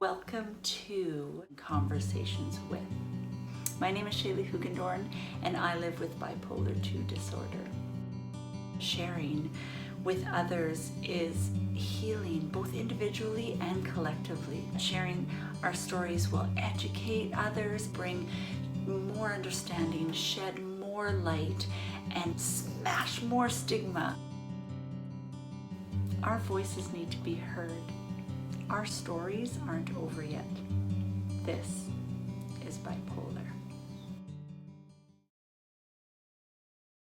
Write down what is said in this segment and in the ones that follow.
Welcome to Conversations With. My name is Shaley Hoogendoorn, and I live with bipolar 2 disorder. Sharing with others is healing, both individually and collectively. Sharing our stories will educate others, bring more understanding, shed more light, and smash more stigma. Our voices need to be heard. Our stories aren't over yet. This is bipolar.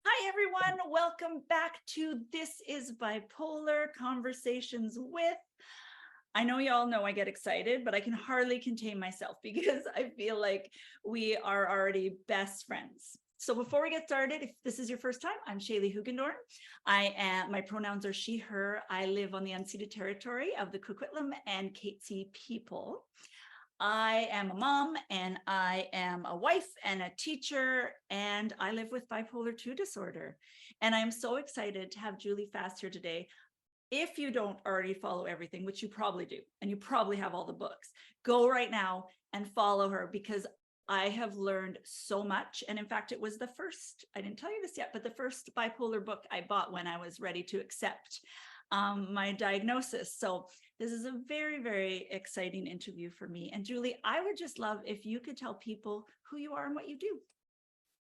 Hi everyone, welcome back to This is Bipolar Conversations With. I know you all know I get excited, but I can hardly contain myself because I feel like we are already best friends. So before we get started, if this is your first time, I'm Shaley Hoogendoorn. My pronouns are she, her. I live on the unceded territory of the Coquitlam and Katzie people. I am a mom, and I am a wife and a teacher, and I live with bipolar 2 disorder. And I'm so excited to have Julie Fast here today. If you don't already follow everything, which you probably do, and you probably have all the books, go right now and follow her, because I have learned so much. And in fact, it was the first, I didn't tell you this yet, but the first bipolar book I bought when I was ready to accept my diagnosis. So this is a very, very exciting interview for me. And Julie, I would just love if you could tell people who you are and what you do.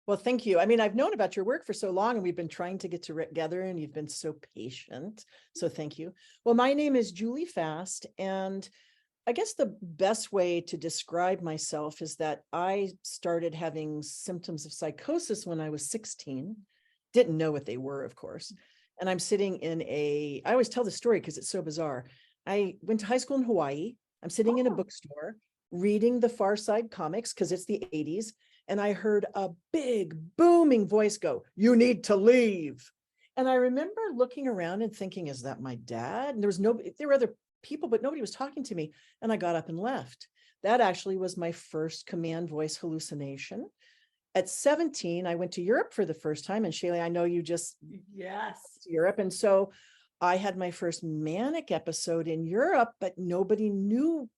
Well, thank you. I mean, I've known about your work for so long, and we've been trying to get together, and you've been so patient. So thank you. Well, my name is Julie Fast, and I guess the best way to describe myself is that I started having symptoms of psychosis when I was 16. Didn't know what they were, of course. And I'm sitting in I always tell the story because it's so bizarre. I went to high school in Hawaii. I'm sitting in a bookstore reading the Far Side comics because it's the 80s. And I heard a big booming voice go, "You need to leave." And I remember looking around and thinking, is that my dad? And there were other people, but nobody was talking to me. And I got up and left. That actually was my first command voice hallucination. At 17, I went to Europe for the first time. And Shaley, I know you just Yes, to Europe. And so I had my first manic episode in Europe, but nobody knew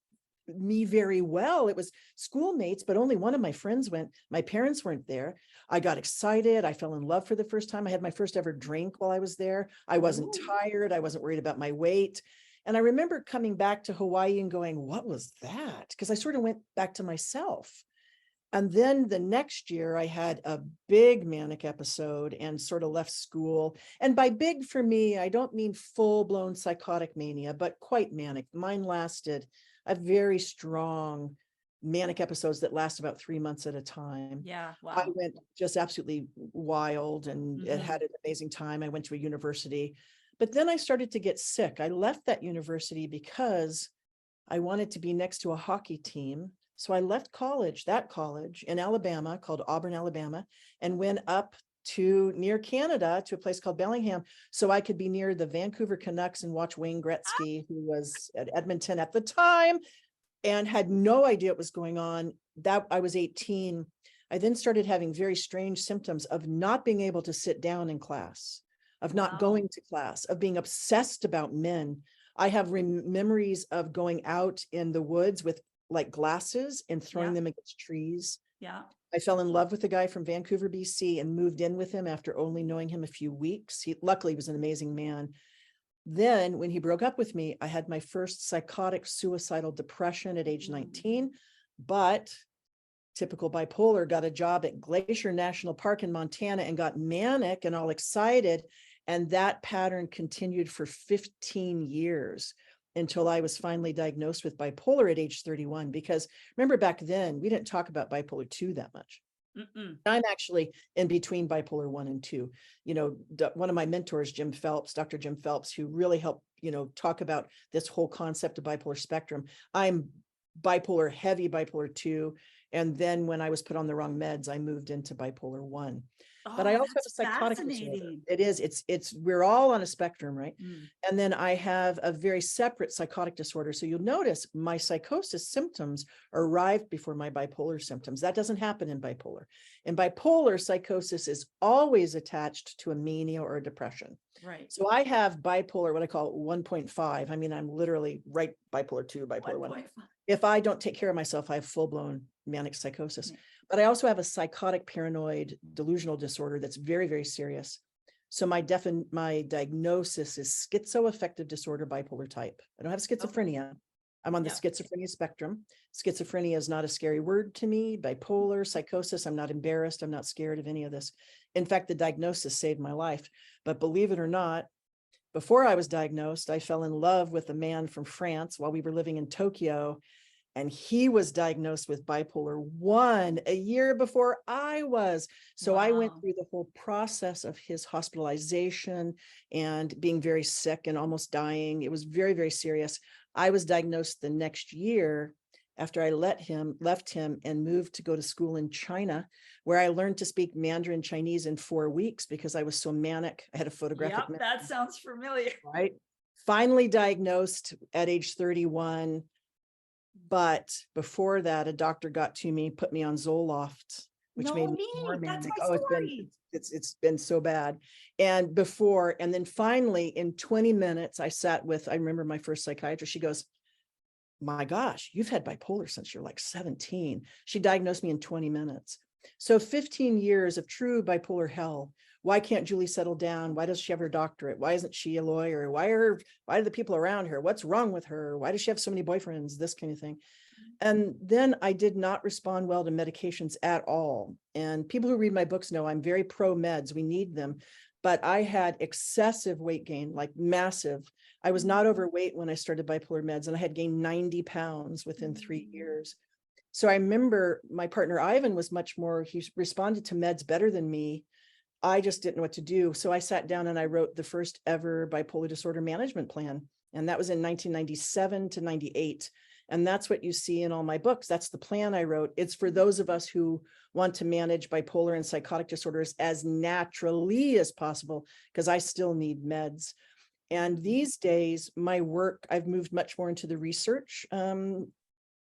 me very well. It was schoolmates, but only one of my friends went. My parents weren't there. I got excited. I fell in love for the first time. I had my first ever drink while I was there. I wasn't tired. I wasn't worried about my weight. And I remember coming back to Hawaii and going, what was that? Because I sort of went back to myself. And then the next year I had a big manic episode and sort of left school. And by big for me, I don't mean full-blown psychotic mania, but quite manic. Mine lasted a very strong manic episodes that last about 3 months at a time. yeah, wow. I went just absolutely wild and it had an amazing time. I went to a university, but then I started to get sick. I left that university because I wanted to be next to a hockey team. So I left that college in Alabama called Auburn, Alabama, and went up to near Canada to a place called Bellingham so I could be near the Vancouver Canucks and watch Wayne Gretzky, who was at Edmonton at the time and had no idea what was going on. That I was 18. I then started having very strange symptoms of not being able to sit down in class, of not going to class, of being obsessed about men. I have memories of going out in the woods with like glasses and throwing them against trees. Yeah. I fell in love with a guy from Vancouver, BC, and moved in with him after only knowing him a few weeks. He luckily was an amazing man. Then when he broke up with me, I had my first psychotic suicidal depression at age 19, but typical bipolar, got a job at Glacier National Park in Montana and got manic and all excited. And that pattern continued for 15 years until I was finally diagnosed with bipolar at age 31. Because remember back then, we didn't talk about bipolar 2 that much. I'm actually in between bipolar 1 and 2. You know, one of my mentors, Dr. Jim Phelps, who really helped, talk about this whole concept of bipolar spectrum. I'm bipolar heavy, bipolar 2. And then when I was put on the wrong meds, I moved into bipolar 1. but I Oh, also have a that's psychotic disorder. fascinating. We're all on a spectrum, right? Mm. And then I have a very separate psychotic disorder. So you'll notice my psychosis symptoms arrived before my bipolar symptoms. That doesn't happen in bipolar. In bipolar, psychosis is always attached to a mania or a depression. Right. So I have bipolar, what I call 1.5. I mean, I'm literally right bipolar 2, bipolar 1. 1.5. If I don't take care of myself, I have full-blown manic psychosis. Yeah. But I also have a psychotic paranoid delusional disorder that's very, very serious. So my diagnosis is schizoaffective disorder bipolar type. I don't have schizophrenia. I'm on the schizophrenia spectrum. Schizophrenia is not a scary word to me. Bipolar, psychosis, I'm not embarrassed. I'm not scared of any of this. In fact, the diagnosis saved my life. But believe it or not, before I was diagnosed, I fell in love with a man from France while we were living in Tokyo. And he was diagnosed with bipolar 1 a year before I was. So I went through the whole process of his hospitalization and being very sick and almost dying. It was very, very serious. I was diagnosed the next year after I left him and moved to go to school in China, where I learned to speak Mandarin Chinese in 4 weeks because I was so manic. I had a photographic memory. That sounds familiar. Right. Finally diagnosed at age 31. But before that, a doctor got to me, put me on Zoloft, which made me more That's manic. my story. It's been so bad. And then finally in 20 minutes, I remember my first psychiatrist, she goes, my gosh, you've had bipolar since you're like 17. She diagnosed me in 20 minutes. So 15 years of true bipolar hell. Why can't Julie settle down? Why does she have her doctorate? Why isn't she a lawyer? Why are the people around her? What's wrong with her? Why does she have so many boyfriends? This kind of thing. And then I did not respond well to medications at all. And people who read my books know I'm very pro meds. We need them. But I had excessive weight gain, like massive. I was not overweight when I started bipolar meds, and I had gained 90 pounds within 3 years. So I remember my partner, Ivan, he responded to meds better than me. I just didn't know what to do. So I sat down and I wrote the first ever bipolar disorder management plan. And that was in 1997 to 98. And that's what you see in all my books. That's the plan I wrote. It's for those of us who want to manage bipolar and psychotic disorders as naturally as possible, because I still need meds. And these days, my work, I've moved much more into the research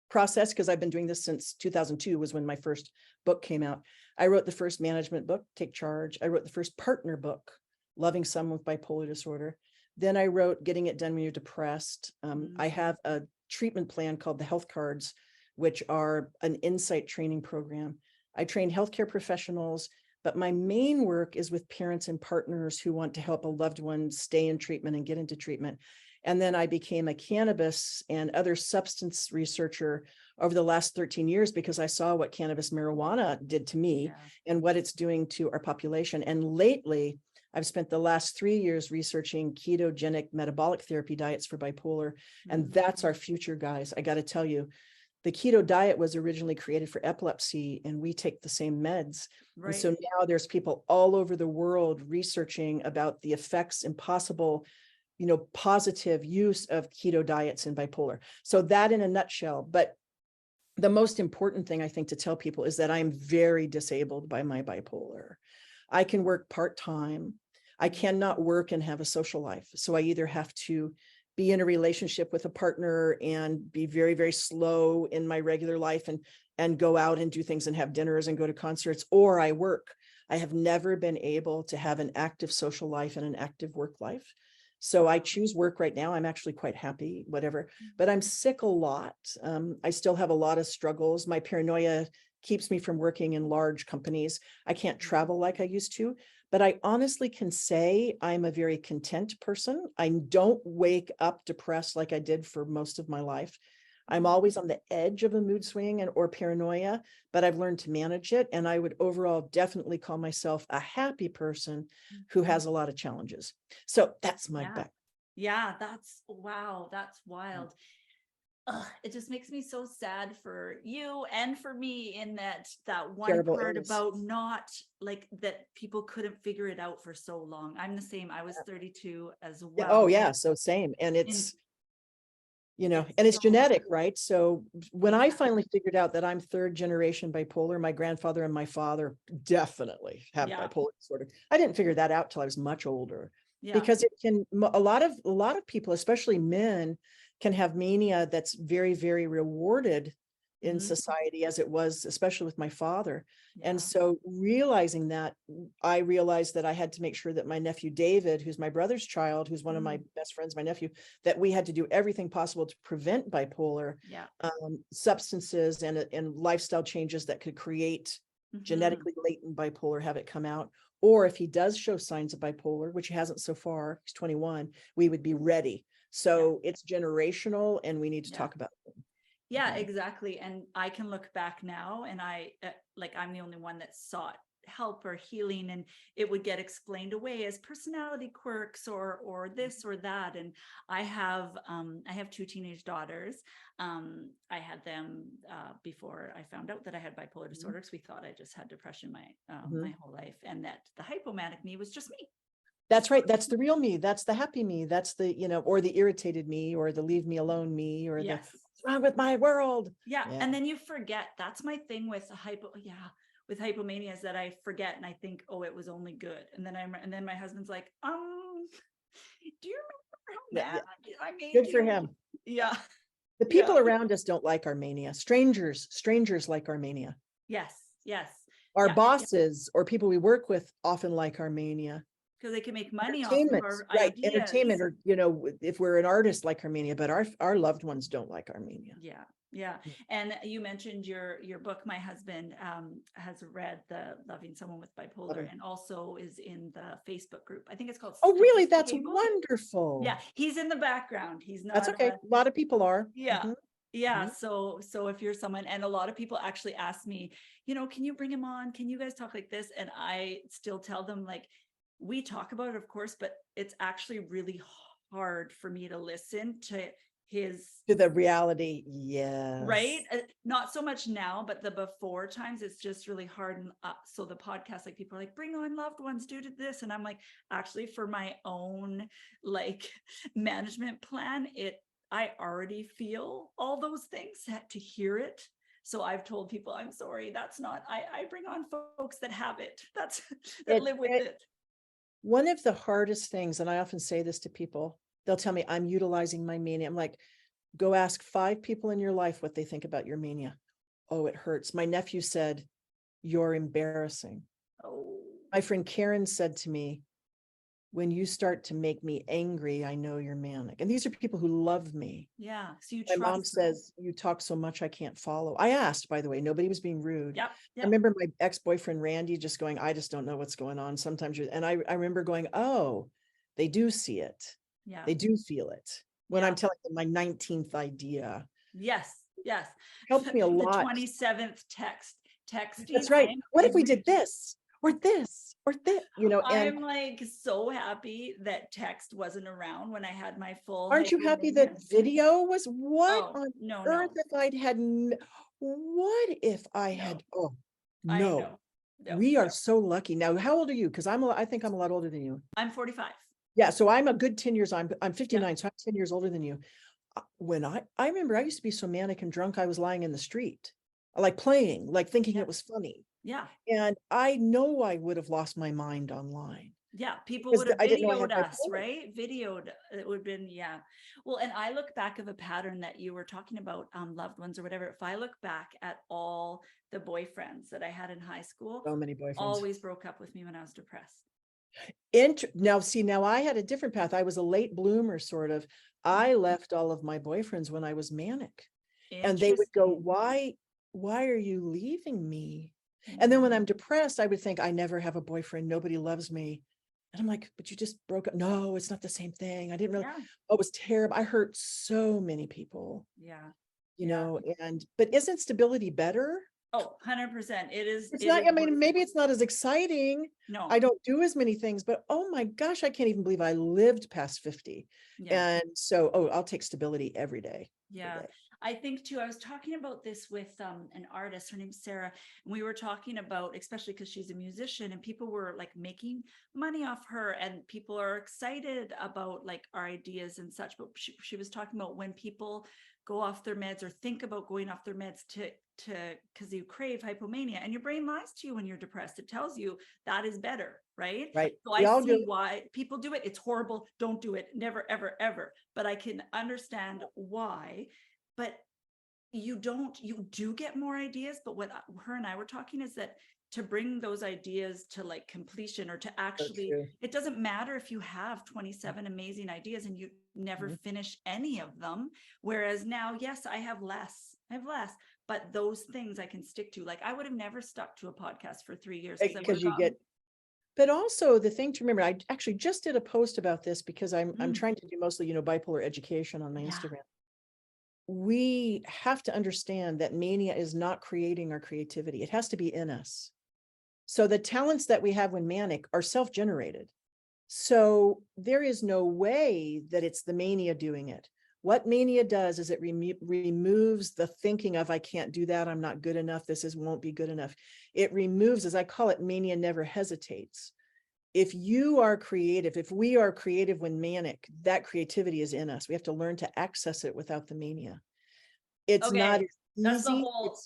process, because I've been doing this since 2002 was when my first book came out. I wrote the first management book, Take Charge. I wrote the first partner book, Loving Someone with Bipolar Disorder. Then I wrote Getting It Done When You're Depressed. I have a treatment plan called the Health Cards, which are an insight training program. I train healthcare professionals, but my main work is with parents and partners who want to help a loved one stay in treatment and get into treatment. And then I became a cannabis and other substance researcher over the last 13 years because I saw what cannabis marijuana did to me and what it's doing to our population. And lately, I've spent the last 3 years researching ketogenic metabolic therapy diets for bipolar. And that's our future, guys. I got to tell you, the keto diet was originally created for epilepsy, and we take the same meds. Right. And so now there's people all over the world researching about the effects and possible positive use of keto diets in bipolar. So that in a nutshell. But the most important thing I think to tell people is that I'm very disabled by my bipolar. I can work part-time. I cannot work and have a social life. So I either have to be in a relationship with a partner and be very, very slow in my regular life and go out and do things and have dinners and go to concerts, or I work. I have never been able to have an active social life and an active work life. So I choose work right now. I'm actually quite happy, whatever, but I'm sick a lot. I still have a lot of struggles. My paranoia keeps me from working in large companies. I can't travel like I used to, but I honestly can say I'm a very content person. I don't wake up depressed like I did for most of my life. I'm always on the edge of a mood swing or paranoia, but I've learned to manage it. And I would overall definitely call myself a happy person who has a lot of challenges. So that's my back. Yeah, wow, that's wild. It just makes me so sad for you and for me in that one Terrible part illness. about not like that people couldn't figure it out for so long. I'm the same. I was 32 as well. Oh yeah, so same. And it's you know, It's and it's so genetic, true. right? So when I Yeah. finally figured out that I'm third generation bipolar, my grandfather and my father definitely have Yeah. bipolar disorder. I didn't figure that out till I was much older, Yeah. because it can, a lot of people, especially men, can have mania that's very, very rewarded in Mhm. society, as it was, especially with my father. And Yeah. so realizing that, I realized that I had to make sure that my nephew David, who's my brother's child, who's one of my best friends, my nephew, that we had to do everything possible to prevent bipolar, Yeah. substances and lifestyle changes that could create Mhm. genetically latent bipolar, have it come out. Or if he does show signs of bipolar, which he hasn't so far, he's 21, we would be ready. So it's generational, and we need to Yeah. talk about it. Yeah, exactly. And I can look back now, and I'm the only one that sought help or healing, and it would get explained away as personality quirks or this or that. And I have 2 teenage daughters. I had them before I found out that I had bipolar disorder, because we thought I just had depression my whole life, and that the hypomanic me was just me. That's right. That's the real me. That's the happy me. That's the, you know, or the irritated me, or the leave me alone me, or the Yes. what's wrong with my world. Yeah. Yeah. And then you forget. That's my thing with with hypomania, is that I forget and I think, oh, it was only good. And then my husband's like, do you remember how Yeah. mad I made Good for you? him. Yeah. The Yeah. people around us don't like our mania. Strangers like our mania. Yes. Yes. Our Yeah. bosses or people we work with often like our mania. Because they can make money off of Entertainment, our right? ideas. Entertainment, or, you know, if we're an artist like our mania, but our loved ones don't like our mania. Yeah. Yeah. And you mentioned your book. My husband has read the Loving Someone with Bipolar, and also is in the Facebook group. I think it's called Oh, really? Sticky That's Table. wonderful. Yeah, he's in the background. He's That's not okay. A lot of people are. yeah. Mhm. Yeah. Mhm. So if you're someone, and a lot of people actually ask me, can you bring him on? Can you guys talk like this? And I still tell them, like, we talk about it, of course, but it's actually really hard for me to listen to his To the reality, yes. right. Not so much now, but the before times, it's just really hard. And so the podcast, like, people are like, bring on loved ones, do this. And I'm like, actually, for my own like management plan, I already feel all those things to hear it. So I've told people, I'm sorry, that's not, I bring on folks that have it, that live with it. One of the hardest things, and I often say this to people, they'll tell me I'm utilizing my mania. I'm like, go ask 5 people in your life what they think about your mania. Oh, it hurts. My nephew said, you're embarrassing. Oh, My friend Karen said to me, when you start to make me angry, I know you're manic. And these are people who love me. yeah. So you My mom trust them. says, you talk so much, I can't follow. I asked, by the way, nobody was being rude. Yep. I Yep. remember my ex-boyfriend, Randy, just going, I just don't know what's going on. Sometimes and I remember going, oh, they do see it. Yeah. They do feel it. When Yeah. I'm telling them my 19th idea. Yes. Yes. Helped me a lot. The 27th texting. That's right. What if we did this or this or this, you know, and I'm like so happy that text wasn't around when I had my full. aren't you happy that video was what Oh, on no, earth if I'd had, what if I had, oh, I no. know. No, We are so lucky. Now, how old are you? Because I think I'm a lot older than you. I'm 45. Yeah, so I'm a good 10 years. I'm 59, Yep. so I'm 10 years older than you. When I remember I used to be so manic and drunk, I was lying in the street, like playing, like thinking it was funny. Yeah. And I know I would have lost my mind online. Yeah, people Because would have I didn't know I had videoed us, bipolar. right? Videoed, it would have been, yeah. Well, and I look back of a pattern that you were talking about, loved ones or whatever. If I look back at all the boyfriends that I had in high school, So many boyfriends always broke up with me when I was depressed. Now, see, now I had a different path. I was a late bloomer, sort of. I left all of my boyfriends when I was manic, and they would go, why are you leaving me? And then when I'm depressed, I would think, I never have a boyfriend. Nobody loves me. And I'm like, but you just broke up. No, it's not the same thing. I didn't really, oh, it was terrible. I hurt so many people. Yeah. You know, but isn't stability better? Oh, 100%. It is. It's not, I mean, maybe it's not as exciting. No. I don't do as many things, but oh my gosh, I can't even believe I lived past 50. Yeah. And so, oh, I'll take stability every day. Yeah. I think too, I was talking about this with an artist, her name's Sarah, and we were talking about, especially because she's a musician, and people were like making money off her, and people are excited about like our ideas and such. But she was talking about when people go off their meds or think about going off their meds to because you crave hypomania, and your brain lies to you when you're depressed. It tells you that is better, right? Right. So We I all see do. why people do it. It's horrible. Don't do it. Never, ever, ever. But I can understand why. But you do get more ideas. But what her and I were talking is that to bring those ideas to like completion, or to So actually, true. it doesn't matter if you have 27 amazing ideas and you never Mhm. finish any of them. Whereas now, yes, I have less, but those things I can stick to. Like I would have never stuck to a podcast for 3 years because I would Because have you gotten, get, but also the thing to remember, I actually just did a post about this because I'm mm, trying to do mostly, bipolar education on my yeah, Instagram. We have to understand that mania is not creating our creativity. It has to be in us. So the talents that we have when manic are self-generated. So there is no way that it's the mania doing it. What mania does is it removes the thinking of, I can't do that, I'm not good enough, won't be good enough. It removes, as I call it, mania never hesitates. If you are creative, if we are creative when manic, that creativity is in us. We have to learn to access it without the mania. It's not okay, as that's easy.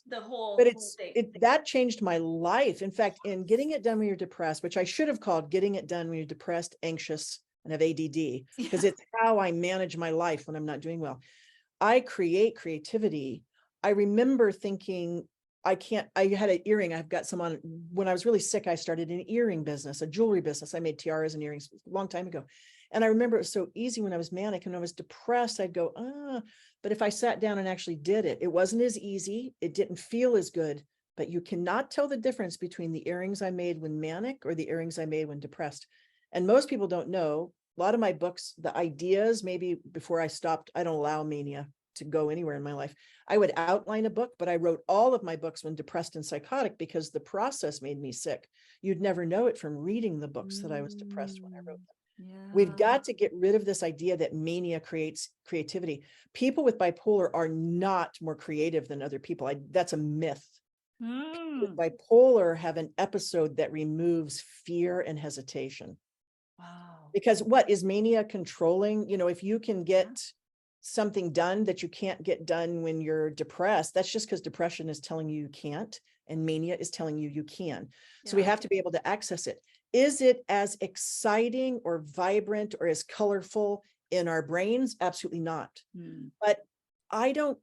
the whole But thing. that changed my life. In fact, in getting it done when you're depressed, which I should have called getting it done when you're depressed, anxious, and have ADD, because Yeah. it's how I manage my life when I'm not doing well. I create creativity. I remember thinking, I had an earring. I've got some on. When I was really sick, I started an earring business, a jewelry business. I made tiaras and earrings a long time ago. And I remember it was so easy when I was manic, and when I was depressed, I'd go, but if I sat down and actually did it, it wasn't as easy. It didn't feel as good, but you cannot tell the difference between the earrings I made when manic or the earrings I made when depressed. And most people don't know. A lot of my books, the ideas, maybe before I stopped, I don't allow mania to go anywhere in my life. I would outline a book, but I wrote all of my books when depressed and psychotic because the process made me sick. You'd never know it from reading the books that I was depressed when I wrote them. We've Yeah. got to get rid of this idea that mania creates creativity. People with bipolar are not more creative than other people. That's a myth. People with Mm. bipolar have an episode that removes fear and hesitation. Wow. Because what is mania controlling? If you can Yeah. get something done that you can't get done when you're depressed, that's just because depression is telling you you can't, and mania is telling you you can. So we Yeah. have to be able to access it. Is it as exciting or vibrant or as colorful in our brains? Absolutely not. Mm. But I don't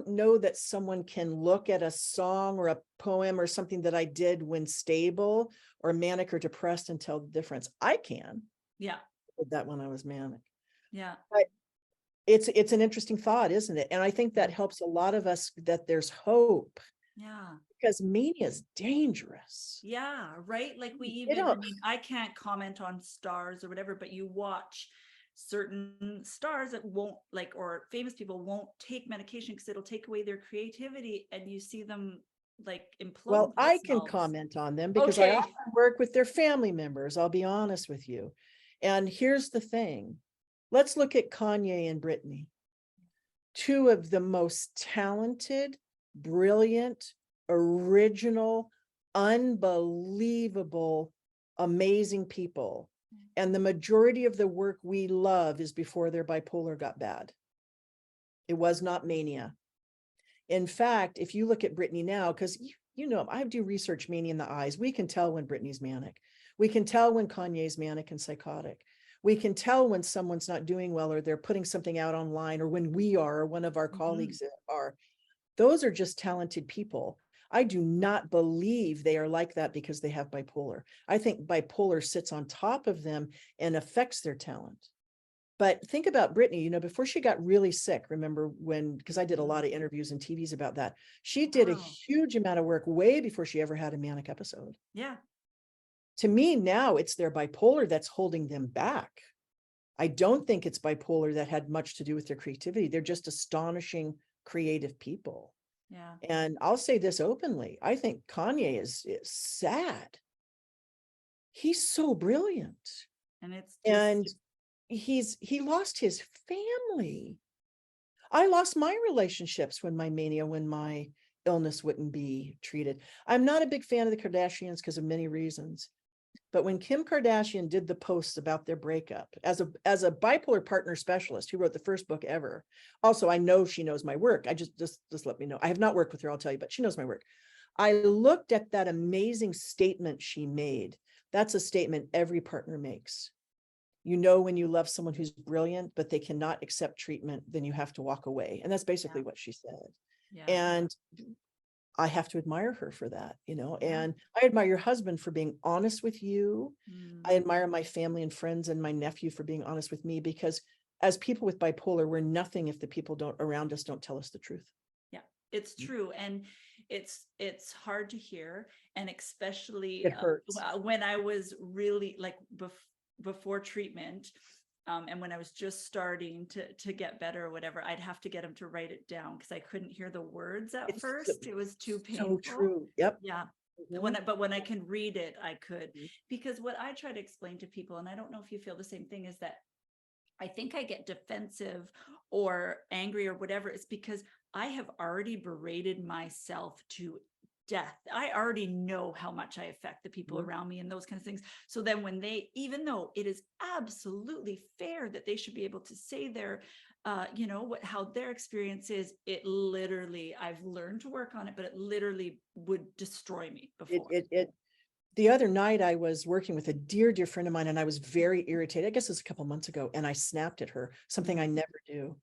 know that someone can look at a song or a poem or something that I did when stable or manic or depressed and tell the difference. I can. Yeah. I did that when I was manic. Yeah. But it's an interesting thought, isn't it? And I think that Yeah. helps a lot of us, that there's hope, Yeah. because mania is dangerous. Yeah. Right. Like we You even, I don't, mean, I can't comment on stars or whatever, but you watch certain stars that won't like, or famous people won't take medication because it'll take away their creativity, and you see them like implode well, I can themselves. comment on them because I Okay. often work with their family members. I'll be honest with you. And here's the thing. Let's look at Kanye and Britney, two of the most talented, brilliant, original, unbelievable, amazing people. And the majority of the work we love is before their bipolar got bad. It was not mania. In fact, if you look at Britney now, because I do research mania in the eyes, we can tell when Britney's manic. We can tell when Kanye's manic and psychotic. We can tell when someone's not doing well, or they're putting something out online, or when we are, or one of our colleagues are. Those are just talented people. I do not believe they are like that because they have bipolar. I think bipolar sits on top of them and affects their talent. But think about Britney, before she got really sick, remember because I did a lot of interviews and TVs about that. She did a Wow. huge amount of work way before she ever had a manic episode. Yeah. To me, now it's their bipolar that's holding them back. I don't think it's bipolar that had much to do with their creativity. They're just astonishing, creative people. Yeah. And I'll say this openly. I think Kanye is sad. He's so brilliant. And it's just, And he lost his family. I lost my relationships when my illness wouldn't be treated. I'm not a big fan of the Kardashians because of many reasons. But when Kim Kardashian did the posts about their breakup, as a bipolar partner specialist who wrote the first book ever, also I know she knows my work. I just let me know. I have not worked with her, I'll tell you, but she knows my work. I looked at that amazing statement she made. That's a statement every partner makes. You know, when you love someone who's brilliant, but they cannot accept treatment, then you have to walk away. And that's basically what she said. Yeah. And I have to admire her for that, Yeah. and I admire your husband for being honest with you. I Mm. admire my family and friends and my nephew for being honest with me, because as people with bipolar, we're nothing if the people around us don't tell us the truth. Yeah, it's true. And it's hard to hear. And especially It hurts. when I was really like before treatment, and when I was just starting to get better or whatever, I'd have to get him to write it down because I couldn't hear the words at It's first. It was too painful. so true. Yep. Yeah. Mhm. But when I can read it, I could. Mhm. Because what I try to explain to people, and I don't know if you feel the same thing, is that I think I get defensive or angry or whatever, is because I have already berated myself to death. I already know how much I affect the people Mhm. around me and those kinds of things. So then when they, even though it is absolutely fair that they should be able to say their, how their experience is, it literally, I've learned to work on it, but it literally would destroy me before. The other night I was working with a dear friend of mine, and I was very irritated. I guess it was a couple months ago, and I snapped at her, something I never do.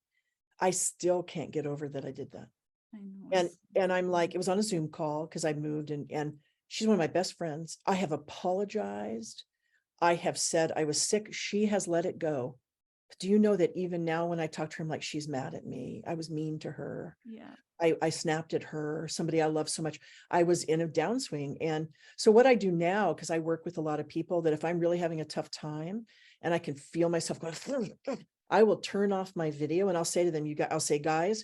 I still can't get over that I did that. I know. And I'm like, it was on a Zoom call because I moved, and she's one of my best friends. I have apologized. I have said I was sick. She has let it go. But do you know that even now when I talk to her, I'm like, she's mad at me. I was mean to her. Yeah. I snapped at her, somebody I love so much. I was in a downswing. And so what I do now, because I work with a lot of people, that if I'm really having a tough time and I can feel myself going, I will turn off my video and I'll say to them, I'll say, guys,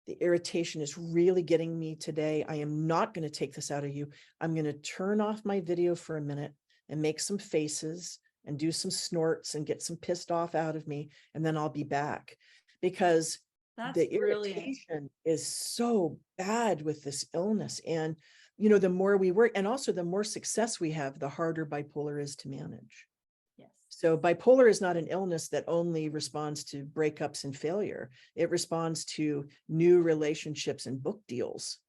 the irritation is really getting me today. I am not going to take this out of you. I'm going to turn off my video for a minute and make some faces and do some snorts and get some pissed off out of me. And then I'll be back, because That's the brilliant. irritation is so bad with this illness. And, the more we work, and also the more success we have, the harder bipolar is to manage. Yes. So bipolar is not an illness that only responds to breakups and failure. It responds to new relationships and book deals.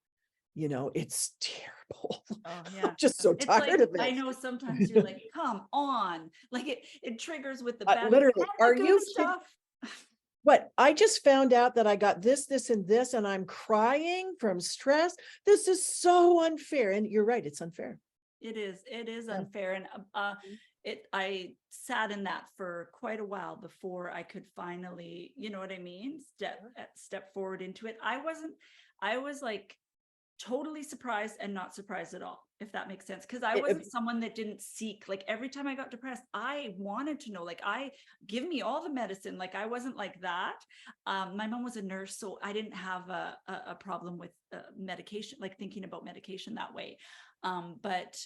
It's terrible. Oh yeah. I'm just so It's tired like, of it. I know sometimes you're like, come on. Like it triggers with the bad Literally, and are the good you stuff. What? I just found out that I got this, and this, and I'm crying from stress. This is so unfair. And you're right, it's unfair. It is Yeah. unfair. And I sat in that for quite a while before I could finally, you know what I mean? Step forward into it. I was like totally surprised and not surprised at all, if that makes sense. Because I wasn't someone that didn't seek. Like every time I got depressed, I wanted to know, like, give me all the medicine. Like I wasn't like that. My mom was a nurse, so I didn't have a problem with medication, like thinking about medication that way. But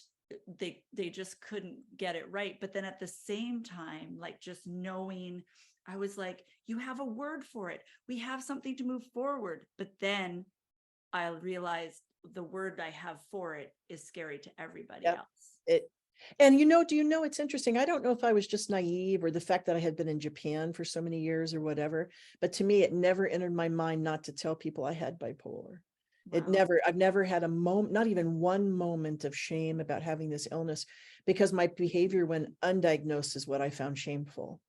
they just couldn't get it right. But then at the same time, like just knowing, I was like, you have a word for it. We have something to move forward. But then I realized the word I have for it is scary to everybody else. And do you know, it's interesting. I don't know if I was just naive or the fact that I had been in Japan for so many years or whatever, but to me, it never entered my mind not to tell people I had bipolar. Wow. I've never had a moment, not even one moment of shame about having this illness, because my behavior when undiagnosed is what I found shameful.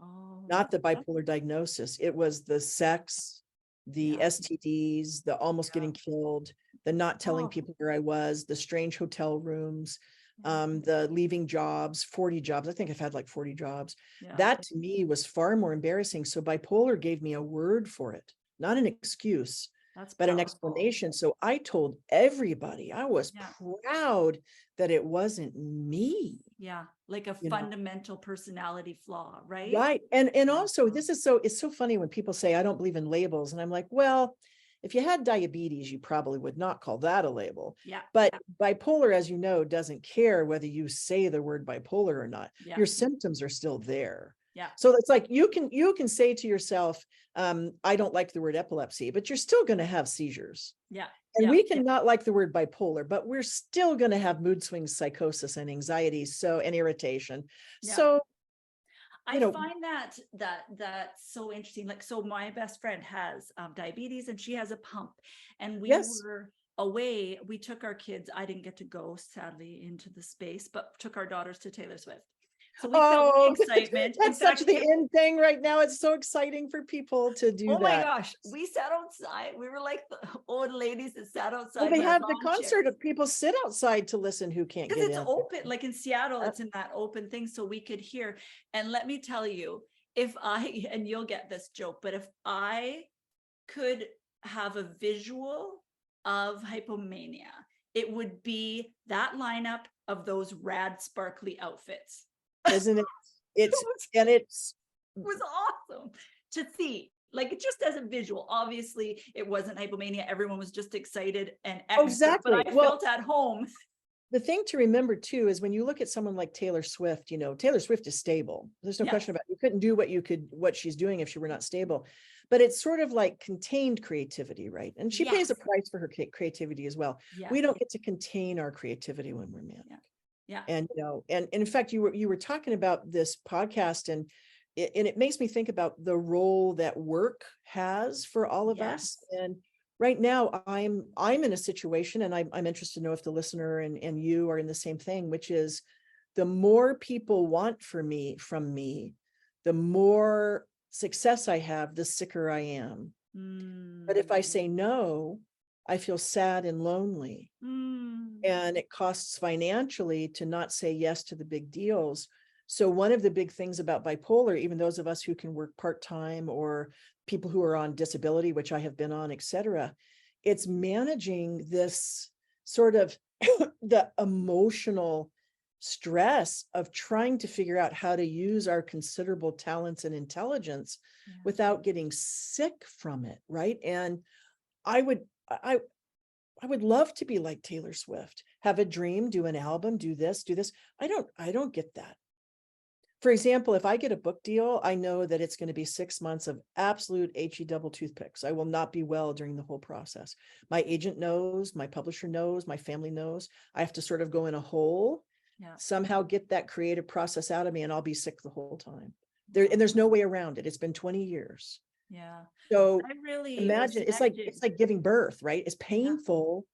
Oh, Not the bipolar diagnosis. It was the sex, the yeah. STDs, the almost getting killed, the not telling Oh. people where I was, the strange hotel rooms, Yeah. the leaving jobs, 40 jobs. I think I've had like 40 jobs. Yeah. That to me was far more embarrassing. So bipolar gave me a word for it, not an excuse, That's but an powerful. explanation. So I told everybody, I was Yeah. proud that it wasn't me. Yeah, like a fundamental personality flaw, right? Right. And also it's so funny when people say, I don't believe in labels. And I'm like, well, if you had diabetes, you probably would not call that a label. Yeah. But bipolar, as you know, doesn't care whether you say the word bipolar or not. Yeah. Your symptoms are still there. Yeah. So it's like you can say to yourself, I don't like the word epilepsy, but you're still going to have seizures. Yeah. And Yeah. we can not like the word bipolar, but we're still going to have mood swings, psychosis, and anxiety, and irritation. Yeah. So, I find that's so interesting. Like, so my best friend has diabetes and she has a pump, and we yes. were away. We took our kids. I didn't get to go, sadly, into the space, but took our daughters to Taylor Swift. So we felt the excitement. In That's such fact, the in thing right now. It's so exciting for people to do oh my that. gosh, we sat outside. We were like the old ladies that sat outside. Well, they in our have the lawn chairs. concert of people sit outside to listen who can't Because get it's in. open, like in Seattle, it's in that open thing, so we could hear. And let me tell you, if I, and you'll get this joke, but if I could have a visual of hypomania, it would be that lineup of those rad, sparkly outfits. Isn't it? It was awesome to see. Like, just as a visual. Obviously, it wasn't hypomania. Everyone was just excited and exactly. But I felt at home. The thing to remember too is when you look at someone like Taylor Swift, Taylor Swift is stable. There's no question about it. You couldn't do what she's doing if she were not stable. But it's sort of like contained creativity, right? And she pays a price for her creativity as well. We don't get to contain our creativity when we're manic. Yeah. And and in fact, you were talking about this podcast, and it makes me think about the role that work has for all of us. And right now I'm in a situation, and I'm interested to know if the listener and you are in the same thing, which is the more people want from me, the more success I have, the sicker I am. But if I say no, I feel sad and lonely. And it costs financially to not say yes to the big deals. So one of the big things about bipolar, even those of us who can work part-time or people who are on disability, which I have been on, et cetera, it's managing this sort of the emotional stress of trying to figure out how to use our considerable talents and intelligence without getting sick from it, right? And I would love to be like Taylor Swift, have a dream, do an album, do this. I don't get that. For example, if I get a book deal, I know that it's going to be 6 months of absolute HE double toothpicks. I will not be well during the whole process. My agent knows, my publisher knows, my family knows. I have to sort of go in a hole, somehow get that creative process out of me, and I'll be sick the whole time. There's no way around it. It's been 20 years. Yeah. So I really imagine it's like giving birth, right? It's painful,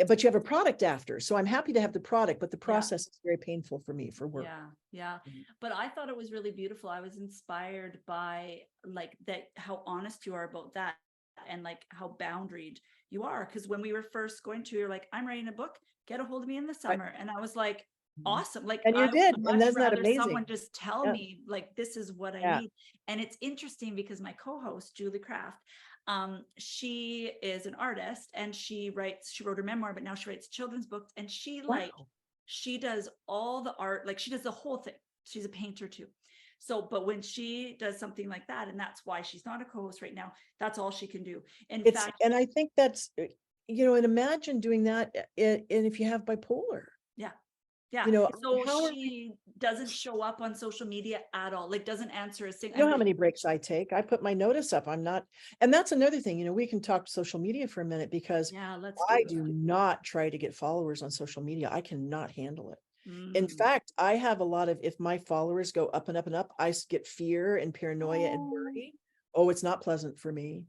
but you have a product after. So I'm happy to have the product, but the process is very painful for me for work. Yeah. But I thought it was really beautiful. I was inspired by like that, how honest you are about that, and like how boundaried you are. Because when we were first going to, you're like, I'm writing a book, get a hold of me in the summer. And I was like, awesome. Like, and you did. Much and that's not rather amazing. someone just tell me like, this is what I need. And it's interesting because my co-host, Julie Kraft, she is an artist, and she wrote her memoir, but now she writes children's books, and she she does all the art, like she does the whole thing. She's a painter too. So, but when she does something like that, and that's why she's not a co-host right now, that's all she can do. In fact, and I think that's, and imagine doing that. And if you have bipolar, yeah. So she doesn't show up on social media at all, like doesn't answer a single. You know how many breaks I take? I put my notice up. I'm not, and that's another thing, we can talk social media for a minute, because I do not try to get followers on social media. I cannot handle it. In fact, I have a lot of, if my followers go up and up and up, I get fear and paranoia and worry. Oh, it's not pleasant for me.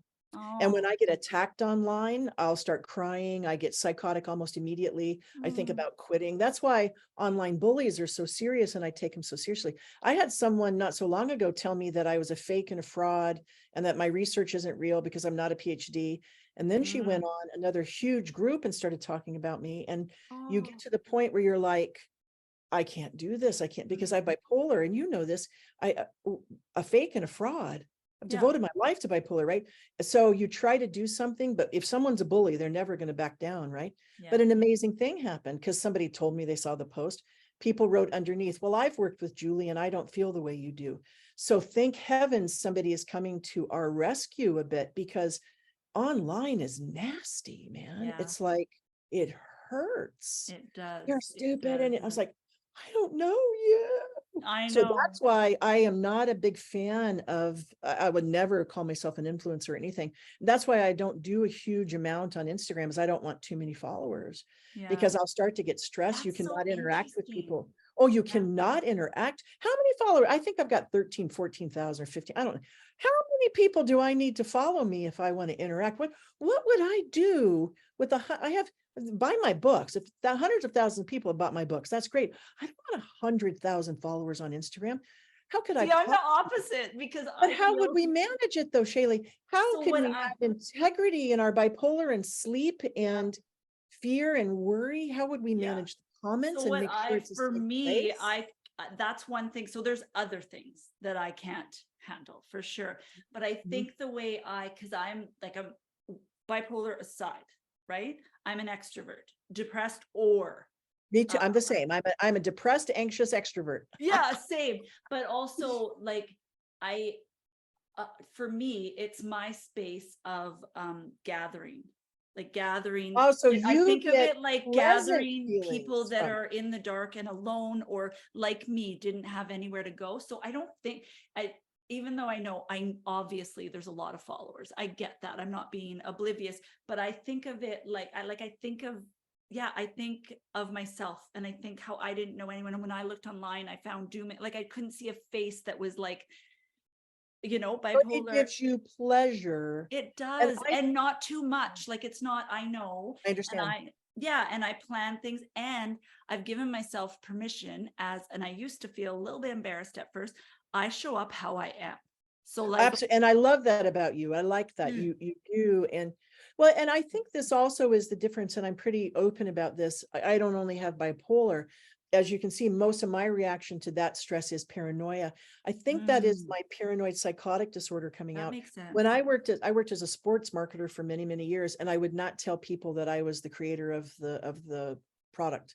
And when I get attacked online, I'll start crying. I get psychotic almost immediately. I think about quitting. That's why online bullies are so serious, and I take them so seriously. I had someone not so long ago tell me that I was a fake and a fraud, and that my research isn't real because I'm not a PhD. And then she went on another huge group and started talking about me. And you get to the point where you're like, I can't do this. I can't, because I'm bipolar, and you know this. A fake and a fraud. I've devoted my life to bipolar, right? So you try to do something, but if someone's a bully, they're never going to back down, right? But an amazing thing happened, because somebody told me they saw the post. People wrote underneath, well, I've worked with Julie and I don't feel the way you do. So thank heavens somebody is coming to our rescue a bit, because online is nasty, man. It's like, it hurts. It does. You're stupid. And I was like, I don't know. Yeah. I So know. that's why I am not a big fan of, I would never call myself an influencer or anything. That's why I don't do a huge amount on Instagram, is I don't want too many followers, Yeah. because I'll start to get stressed. You That's so cannot interact with interesting. people. Oh, you Yeah. cannot interact. How many followers? I think I've got 13, 14,000 or 15. I don't know. How many people do I need to follow me if I want to interact? What would I do with I have, buy my books. If the hundreds of thousands of people have bought my books, that's great. I don't want 100,000 followers on Instagram. How could I See, I'm the talk? opposite because But I how would feel we manage it though, Shaley? How so can what we I have integrity in our bipolar and sleep and fear and worry? How would we yeah. manage the comments So and what make sure I it's a for safe me, place? I that's one thing. So there's other things that I can't handle for sure. But I Mhm. think the way because I'm like a bipolar aside, right? I'm an extrovert, depressed or Me too. uh, I'm the same. I'm a depressed, anxious extrovert. yeah, same. But also like I for me, it's my space of gathering, like gathering. Oh, so I you think of get it like pleasant gathering people feelings that from it. are in the dark and alone, or like me, didn't have anywhere to go. So I don't think even though I know I obviously there's a lot of followers, I get that. I'm not being oblivious, but I think of it like I think of yeah, I think of myself and I think how I didn't know anyone. And when I looked online, I found doom, like I couldn't see a face that was like, But it bipolar. gives you pleasure. It And does, and not too much. Like it's not, I know, I and understand. yeah, and I plan things, and I've given myself permission and I used to feel a little bit embarrassed at first. I show up how I am. So like, Absolutely. And I love that about you. I like that mm, you do. And well, and I think this also is the difference. And I'm pretty open about this. I don't only have bipolar. As you can see, most of my reaction to that stress is paranoia. I think that is mm, my paranoid psychotic disorder coming that out. makes When sense. I worked as a sports marketer for many, many years, and I would not tell people that I was the creator of the product,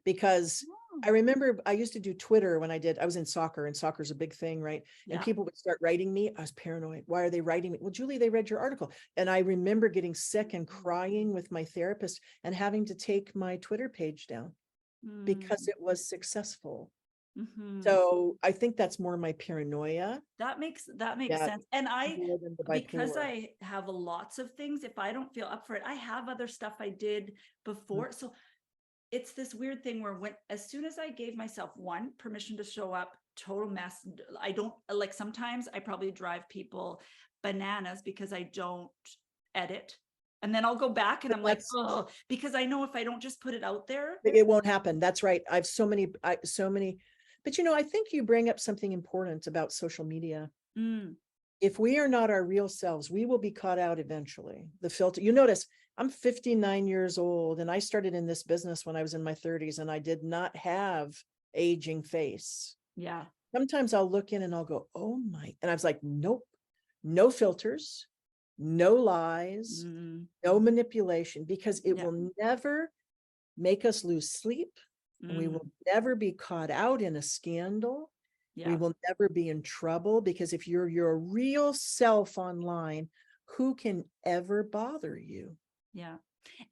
because Oh, I remember I used to do Twitter when I was in soccer, and soccer's a big thing, right? And yeah. people would start writing me. I was paranoid. Why are they writing me? Well, Julie, they read your article. And I remember getting sick and crying with my therapist and having to take my Twitter page down because Mm, it was successful. mhm. So I think that's more my paranoia. That makes Yeah, sense. And more than the because bipolar. I have lots of things, if I don't feel up for it, I have other stuff I did Mhm. before. So it's this weird thing where as soon as I gave myself one permission to show up, total mess. I don't like, sometimes I probably drive people bananas because I don't edit. And then I'll go back and But I'm like, that's, oh, because I know if I don't just put it out there. it won't happen. That's right. I've so many, but I think you bring up something important about social media. Mm, If we are not our real selves, we will be caught out eventually. The filter, you notice I'm 59 years old and I started in this business when I was in my 30s, and I did not have aging face. yeah. Sometimes I'll look in and I'll go, oh my, and I was like, nope, no filters, no lies, Mm, no manipulation, because it yeah. will never make us lose sleep. And we will Mm, never be caught out in a scandal. We yeah. will never be in trouble, because if you're your real self online, who can ever bother you? Yeah.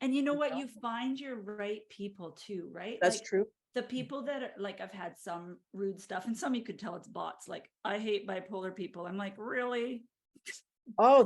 And you know what? You find your right people too, right? That's Like true. the people that are like, I've had some rude stuff, and some you could tell it's bots. Like, I hate bipolar people. I'm like, really? Oh,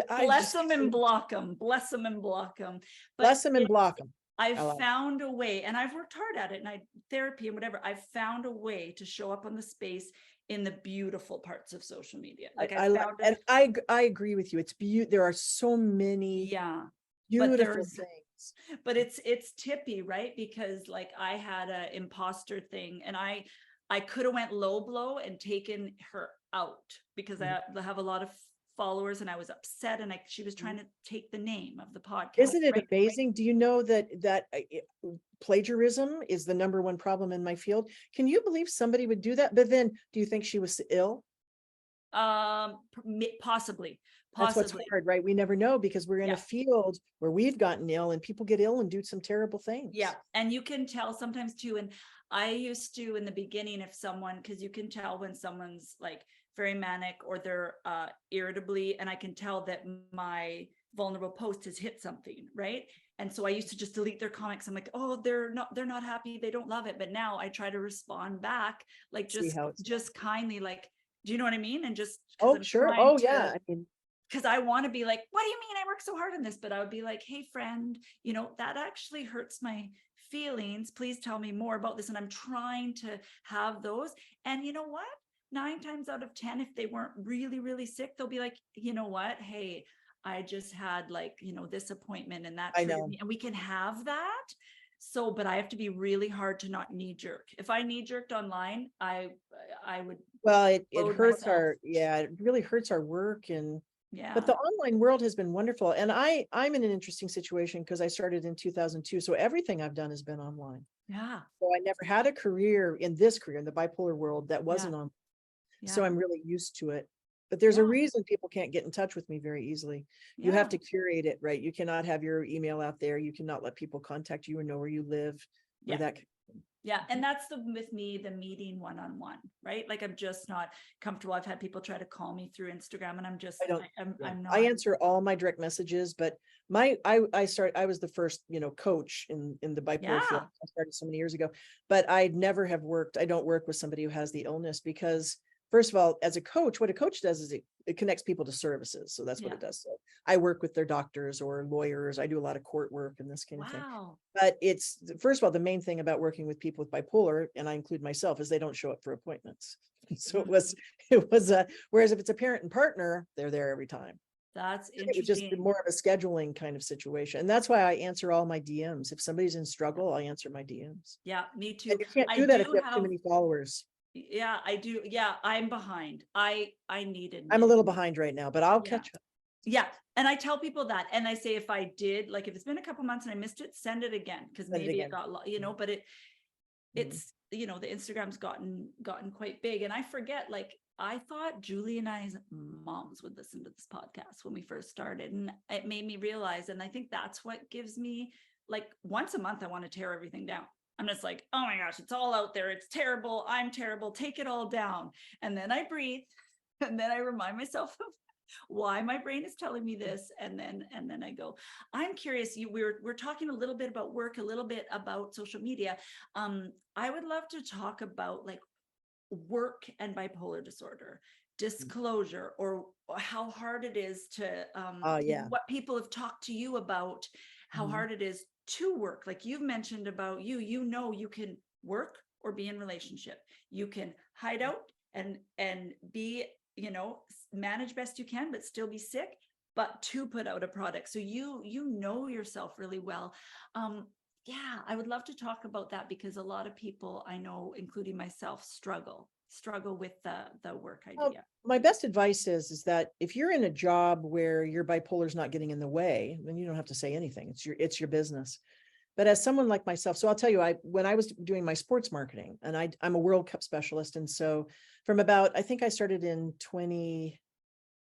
I Bless just them and block them. Bless them and block them. But bless them and block them. I've I like found a way, and I've worked hard at it, and therapy and whatever. I've found a way to show up on the space in the beautiful parts of social media. Like I I like, found and a I agree with you. It's beautiful. There are so many yeah, but beautiful there's things. but it's tippy, right? Because like I had a imposter thing, and I could have went low blow and taken her out because Mhm. I have a lot of followers, and I was upset, and she was trying to take the name of the podcast, Isn't it right? amazing? Do you know that plagiarism is the number one problem in my field? Can you believe somebody would do that? But then, do you think she was ill? Possibly, That's what's possibly. hard, right? We never know, because we're in a Yeah. field where we've gotten ill and people get ill and do some terrible Yeah. things. And you can tell sometimes too. And I used to, in the beginning, if someone, because you can tell when someone's like very manic or they're irritably, and I can tell that my vulnerable post has hit something, right? And so I used to just delete their comics. I'm like, oh, they're not happy. They don't love it. But now I try to respond back, like See how it's, just kindly, like, do you know what I mean? And just because oh, I'm sure. trying Oh, yeah. to, I mean, because I want to be like, what do you mean I work so hard on this? But I would be like, hey, friend, that actually hurts my feelings. Please tell me more about this. And I'm trying to have those. And you know what? 9 times out of 10, if they weren't really, really sick, they'll be like, you know what? Hey, I just had like, this appointment and that I triggered know. me. And we can have that. So, but I have to be really hard to not knee jerk. If I knee jerked online, I would Well, it load hurts myself. yeah, it really hurts our work. But Yeah. the online world has been wonderful. And I'm in an interesting situation because I started in 2002. So everything I've done has been online. Yeah. So I never had a career in the bipolar world that Yeah. wasn't on. So Yeah. I'm really used to it. But there's a Yeah. reason people can't get in touch with me very easily. You Yeah. have to curate it, right? You cannot have your email out there. You cannot let people contact you or know where you live or Yeah. that. Yeah. And that's with me, the meeting one-on-one, right? Like I'm just not comfortable. I've had people try to call me through Instagram and I'm just, I don't, I'm yeah. not. I answer all my direct messages, but I was the first, coach in the bipolar field. Yeah. I started so many years ago, but I'd never have worked. I don't work with somebody who has the illness because first of all, as a coach, what a coach does is it connects people to services. So that's what Yeah. it does. So I work with their doctors or lawyers. I do a lot of court work and this kind of thing. Wow. But it's first of all, the main thing about working with people with bipolar, and I include myself, is they don't show up for appointments. So it was whereas if it's a parent and partner, they're there every time. That's It was just interesting. more of a scheduling kind of situation. And that's why I answer all my DMs. If somebody's in struggle, I answer my DMs. Yeah, me too. And you can't I do that if do you have too have, many followers. yeah, I do. Yeah, I'm behind. I need to I'm a admit. little behind right now, but I'll Yeah. catch up. Yeah. And I tell people that, and I say, if I did, like, if it's been a couple months and I missed it, send it again. Cause Send it maybe it again. got, but Mhm. it's, the Instagram's gotten quite big. And I forget, like, I thought Julie and I's moms would listen to this podcast when we first started. And it made me realize, and I think that's what gives me, like, once a month, I want to tear everything down. I'm just like, oh my gosh, it's all out there. It's terrible. I'm terrible. Take it all down. And then I breathe. And then I remind myself of why my brain is telling me this. And then I go, I'm curious. We're talking a little bit about work, a little bit about social media. I would love to talk about like work and bipolar disorder, disclosure, or how hard it is to Yeah. what people have talked to you about, how Mhm. hard it is to work. Like you've mentioned about you can work or be in relationship. You can hide out and be, manage best you can, but still be sick, but to put out a product. So you know yourself really well. Yeah, I would love to talk about that because a lot of people I know, including myself, struggle with the work idea. My best advice is that if you're in a job where your bipolar is not getting in the way, then you don't have to say anything. It's your business. But as someone like myself, so I'll tell you, when I was doing my sports marketing, and I'm a World Cup specialist, and so from about, I think I started in 20.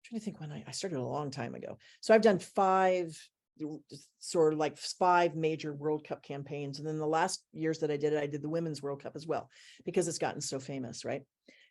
Trying to think when I started a long time ago. So I've done sort of like 5 major World Cup campaigns, and then the last years that I did the Women's World Cup as well because it's gotten so famous, right?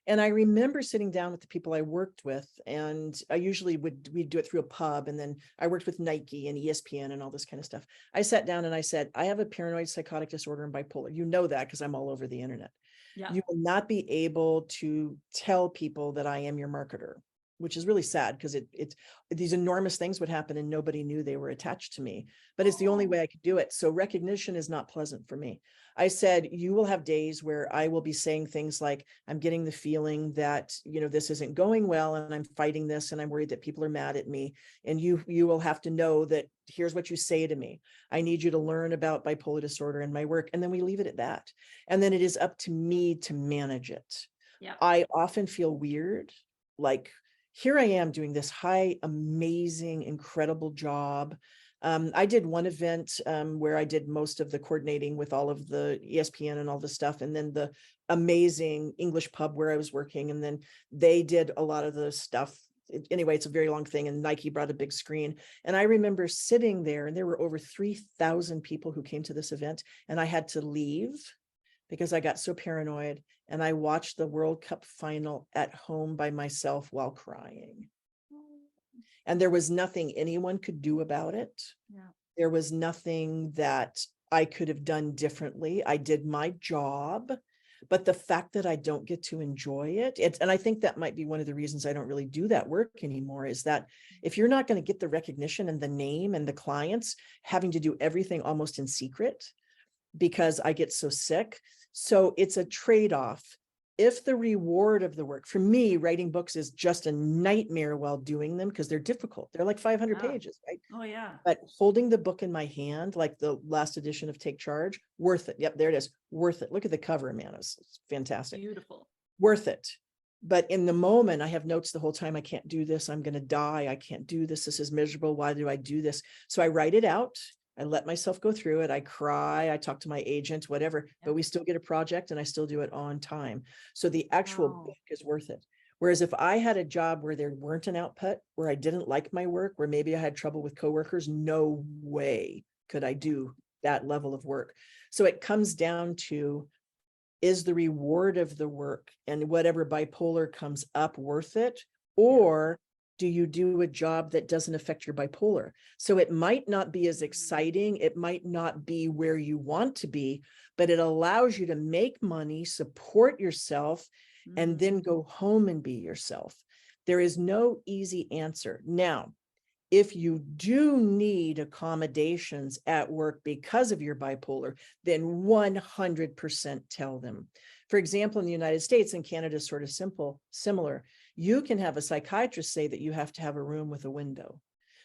And I remember sitting down with the people I worked with, and I usually we'd do it through a pub, and then I worked with Nike and ESPN and all this kind of stuff. I sat down and I said, I have a paranoid psychotic disorder and bipolar. You know that because I'm all over the internet. Yeah. You will not be able to tell people that I am your marketer, which is really sad because it's these enormous things would happen and nobody knew they were attached to me, but it's the only way I could do it. So recognition is not pleasant for me. I said, you will have days where I will be saying things like, I'm getting the feeling that, this isn't going well and I'm fighting this and I'm worried that people are mad at me. And you will have to know that here's what you say to me. I need you to learn about bipolar disorder in my work. And then we leave it at that. And then it is up to me to manage it. Yeah. I often feel weird, like, here I am doing this high, amazing, incredible job. I did one event where I did most of the coordinating with all of the ESPN and all the stuff, and then the amazing English pub where I was working, and then they did a lot of the stuff. Anyway, it's a very long thing, and Nike brought a big screen. And I remember sitting there, and there were over 3,000 people who came to this event, and I had to leave because I got so paranoid, and I watched the World Cup final at home by myself while crying. And there was nothing anyone could do about it. Yeah. There was nothing that I could have done differently. I did my job, but the fact that I don't get to enjoy it, and I think that might be one of the reasons I don't really do that work anymore, is that if you're not going to get the recognition and the name and the clients, having to do everything almost in secret because I get so sick. So it's a trade-off. If the reward of the work, for me, writing books is just a nightmare while doing them because they're difficult. They're like 500 Yeah. pages, right? Oh yeah. But holding the book in my hand, like the last edition of Take Charge, worth it. Yep, there it is. Worth it. Look at the cover, Amanda. It's fantastic. Beautiful. Worth it. But in the moment, I have notes the whole time. I can't do this. I'm going to die. I can't do this. This is miserable. Why do I do this? So I write it out. I let myself go through it. I cry. I talk to my agent, whatever, but we still get a project and I still do it on time. So the actual book is worth it. Whereas if I had a job where there weren't an output, where I didn't like my work, where maybe I had trouble with coworkers, no way could I do that level of work. So it comes down to, is the reward of the work and whatever bipolar comes up worth it? Or do you do a job that doesn't affect your bipolar? So it might not be as exciting. It might not be where you want to be, but it allows you to make money, support yourself, and then go home and be yourself. There is no easy answer. Now, if you do need accommodations at work because of your bipolar, then 100% tell them. For example, in the United States, and Canada is sort of similar, you can have a psychiatrist say that you have to have a room with a window.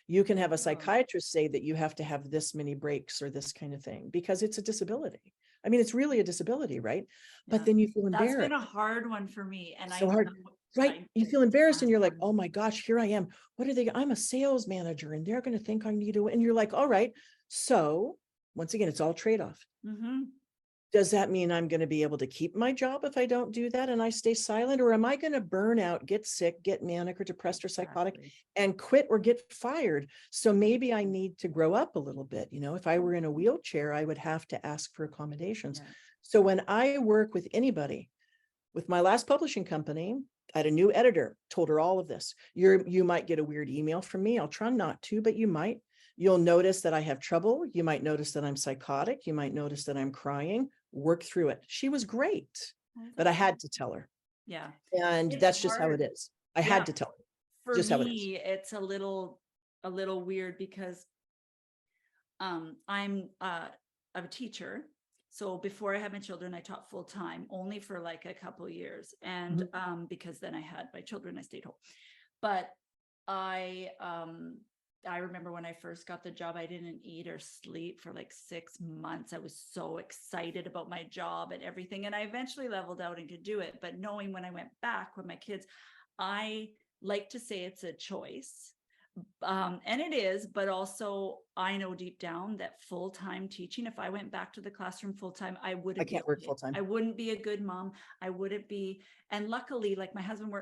You can have a psychiatrist say that you have to have this many breaks or this kind of thing because it's a disability. I mean, it's really a disability, right? But then you feel embarrassed. That's been a hard one for me. And so hard, right? You feel embarrassed and you're like, oh my gosh, here I am. What are they? I'm a sales manager and they're going to think I need to, and you're like, all right. So once again, it's all trade-off. Does that mean I'm going to be able to keep my job if I don't do that and I stay silent? Or am I going to burn out, get sick, get manic or depressed or psychotic and quit or get fired? So maybe I need to grow up a little bit. You know, if I were in a wheelchair, I would have to ask for accommodations. So when I work with anybody, with my last publishing company, I had a new editor, told her all of this. You might get a weird email from me. I'll try not to, but you might. You'll notice that I have trouble. You might notice that I'm psychotic. You might notice that I'm crying. Work through it. She was great, but I had to tell her. Yeah. And that's just how it is. I had to tell her. For me, it's a little weird because I'm a teacher. So before I had my children, I taught full time only for like a couple of years. And because then I had my children, I stayed home. But I remember when I first got the job, I didn't eat or sleep for like 6 months. I was so excited about my job and everything. And I eventually leveled out and could do it. But knowing when I went back with my kids, I like to say it's a choice. And it is, but also I know deep down that full-time teaching, if I went back to the classroom full-time, I can't work full-time. I wouldn't be a good mom. I wouldn't be. And luckily, like my husband,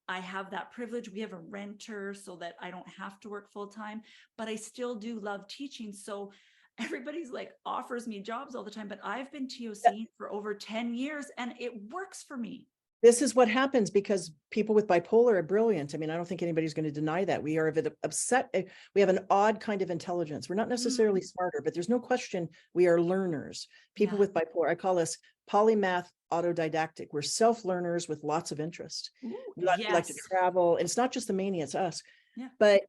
I have that privilege. We have a renter so that I don't have to work full-time, but I still do love teaching. So everybody's like offers me jobs all the time, but I've been TOC for over 10 years and it works for me. This is what happens because people with bipolar are brilliant. I mean, I don't think anybody's going to deny that. We are upset. We have an odd kind of intelligence. We're not necessarily smarter, but there's no question we are learners. People with bipolar, I call us polymath autodidactic. We're self-learners with lots of interest. We like to travel. And it's not just the mania, it's us. But,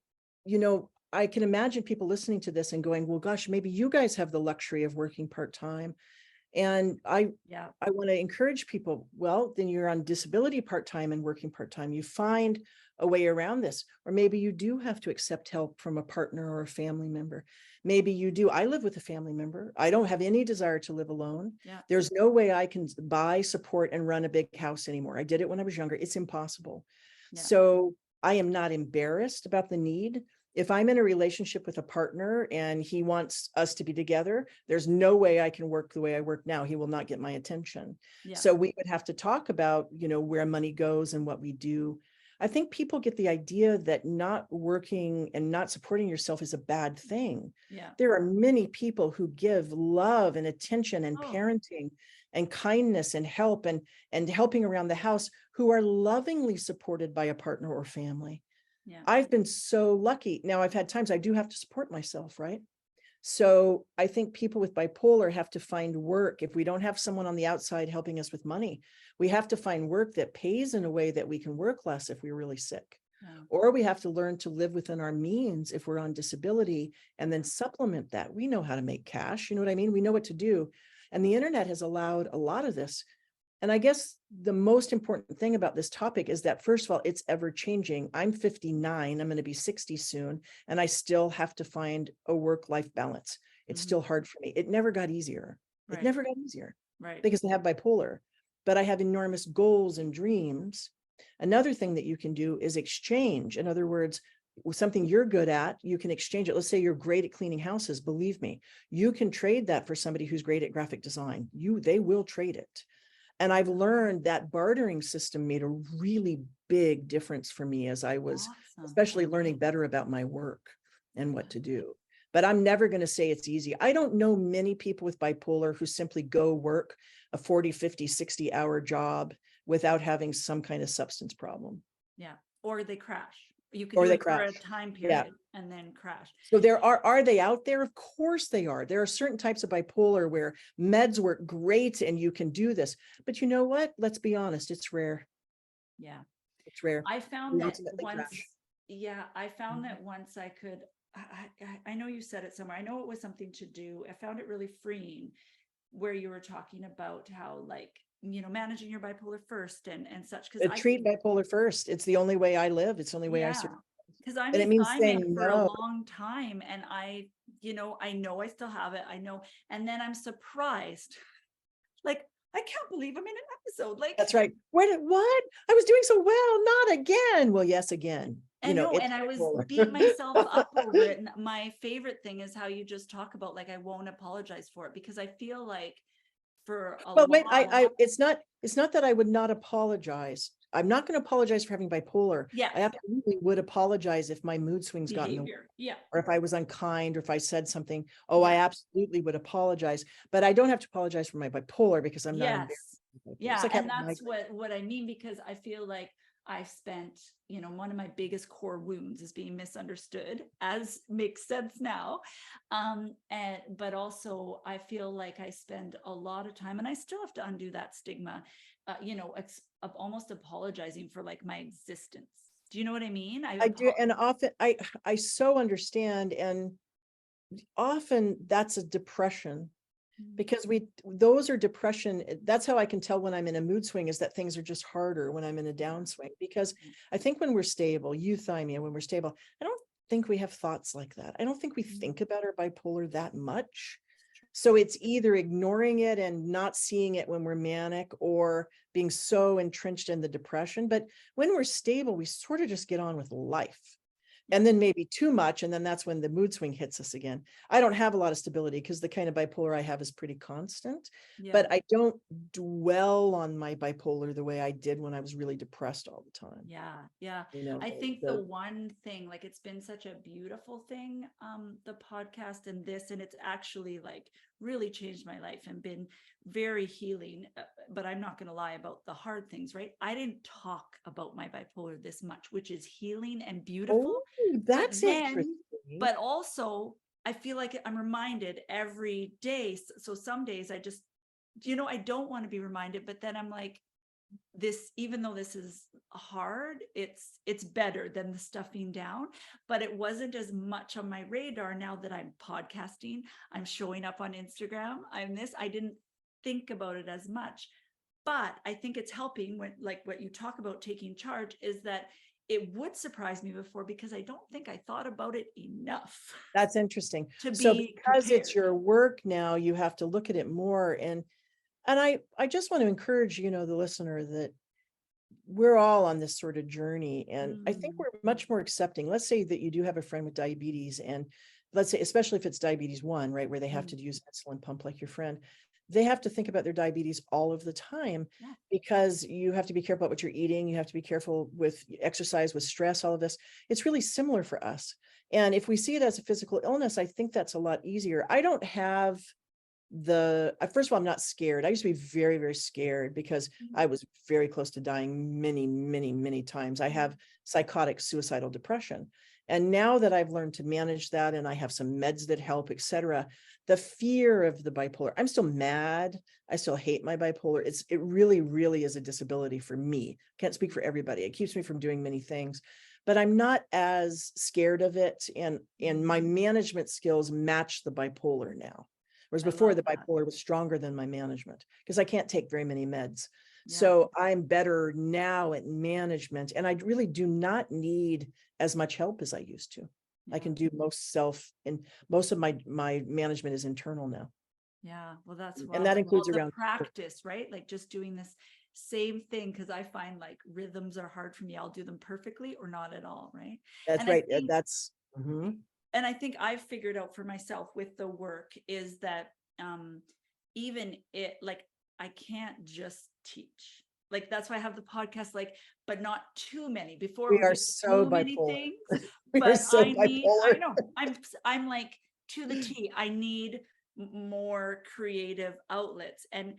you know, I can imagine people listening to this and going, well, gosh, maybe you guys have the luxury of working part-time. And I want to encourage people, well, then you're on disability part-time and working part-time. You find a way around this, or maybe you do have to accept help from a partner or a family member. Maybe you do. I live with a family member. I don't have any desire to live alone. There's no way I can buy, support, and run a big house anymore. I did it when I was younger. It's impossible. So I am not embarrassed about the need. If I'm in a relationship with a partner and he wants us to be together, there's no way I can work the way I work now. He will not get my attention. So we would have to talk about, you know, where money goes and what we do. I think people get the idea that not working and not supporting yourself is a bad thing. There are many people who give love and attention and parenting and kindness and help and helping around the house who are lovingly supported by a partner or family. I've been so lucky. Now I've had times I do have to support myself, right? So I think people with bipolar have to find work. If we don't have someone on the outside helping us with money, we have to find work that pays in a way that we can work less if we're really sick. Yeah. Or we have to learn to live within our means if we're on disability, and then supplement that. We know how to make cash. You know what I mean? We know what to do. And the internet has allowed a lot of this. And I guess the most important thing about this topic is that, first of all, it's ever changing. I'm 59, I'm going to be 60 soon, and I still have to find a work-life balance. It's still hard for me. It never got easier. It never got easier because I have bipolar, but I have enormous goals and dreams. Another thing that you can do is exchange. In other words, something you're good at, you can exchange it. Let's say you're great at cleaning houses. Believe me, you can trade that for somebody who's great at graphic design. They will trade it. And I've learned that bartering system made a really big difference for me as I was especially learning better about my work and what to do. But I'm never going to say it's easy. I don't know many people with bipolar who simply go work a 40, 50, 60-hour job without having some kind of substance problem. Yeah. Or they crash. You can do it for a time period and then crash. So are they out there? Of course they are. There are certain types of bipolar where meds work great and you can do this. But you know what? Let's be honest, it's rare. Yeah. It's rare. I found that once I could, I know you said it somewhere. I know it was something to do. I found it really freeing where you were talking about how, like, managing your bipolar first and such. Because I treat bipolar first. It's the only way I live. It's the only way I survive. Because I'm it means saying for a long time, and I know I still have it. I know, and then I'm surprised, like, I can't believe I'm in an episode. Like, that's right. What? I was doing so well. Not again. Well, yes, again. And I was beating myself up over it. And my favorite thing is how you just talk about, like, I won't apologize for it, because I feel like it's not that I would not apologize. I'm not going to apologize for having bipolar. I absolutely would apologize if my mood swings got in the way, or if I was unkind, or if I said something. I absolutely would apologize, but I don't have to apologize for my bipolar because I'm not. And that's what I mean, because I feel like I've spent, one of my biggest core wounds is being misunderstood, as makes sense now. But also I feel like I spend a lot of time, and I still have to undo that stigma, of almost apologizing for, like, my existence. Do you know what I mean? I do. And often I so understand. And often that's a depression, because those are depression. That's how I can tell when I'm in a mood swing, is that things are just harder when I'm in a downswing. Because I think when we're stable, euthymia, when we're stable, I don't think we have thoughts like that. I don't think we think about our bipolar that much. So it's either ignoring it and not seeing it when we're manic, or being so entrenched in the depression. But when we're stable, we sort of just get on with life. And then maybe too much, and then that's when the mood swing hits us again. I don't have a lot of stability because the kind of bipolar I have is pretty constant, but I don't dwell on my bipolar the way I did when I was really depressed all the time. I think the one thing, like, it's been such a beautiful thing, the podcast and this, and it's actually, like, really changed my life and been very healing. But I'm not going to lie about the hard things, right? I didn't talk about my bipolar this much, which is healing and beautiful. That's interesting. But also, I feel like I'm reminded every day. So some days I just, I don't want to be reminded, but then I'm like, this, even though this is hard, it's better than the stuffing down. But it wasn't as much on my radar. Now that I'm podcasting, I'm showing up on Instagram, I didn't think about it as much. But I think it's helping, when, like, what you talk about taking charge, is that it would surprise me before, because I don't think I thought about it enough. That's interesting. So because prepared. It's your work now, you have to look at it more. And I just want to encourage, the listener, that we're all on this sort of journey. And I think we're much more accepting. Let's say that you do have a friend with diabetes, and let's say, especially if it's diabetes 1, right, where they have to use insulin pump like your friend, they have to think about their diabetes all of the time, because you have to be careful about what you're eating. You have to be careful with exercise, with stress, all of this. It's really similar for us. And if we see it as a physical illness, I think that's a lot easier. I don't have first of all, I'm not scared. I used to be very, very scared because I was very close to dying many, many, many times. I have psychotic suicidal depression. And now that I've learned to manage that and I have some meds that help, etc., the fear of the bipolar, I'm still mad. I still hate my bipolar. It really, really is a disability for me. Can't speak for everybody. It keeps me from doing many things, but I'm not as scared of it. And my management skills match the bipolar now. Whereas before the bipolar was stronger than my management because I can't take very many meds. Yeah. So I'm better now at management, and I really do not need as much help as I used to. Yeah. I can do most and most of my management is internal now. Yeah, well, that's and that includes around practice, right? Like just doing this same thing, because I find like rhythms are hard for me. I'll do them perfectly or not at all, right? That's right. That's and I think I've figured out for myself with the work is that even it, like, I can't just teach. Like, that's why I have the podcast, like, but not too many. Before we are so too bipolar. Many things, we but are so bipolar. I know, I'm like to the T. I need more creative outlets. And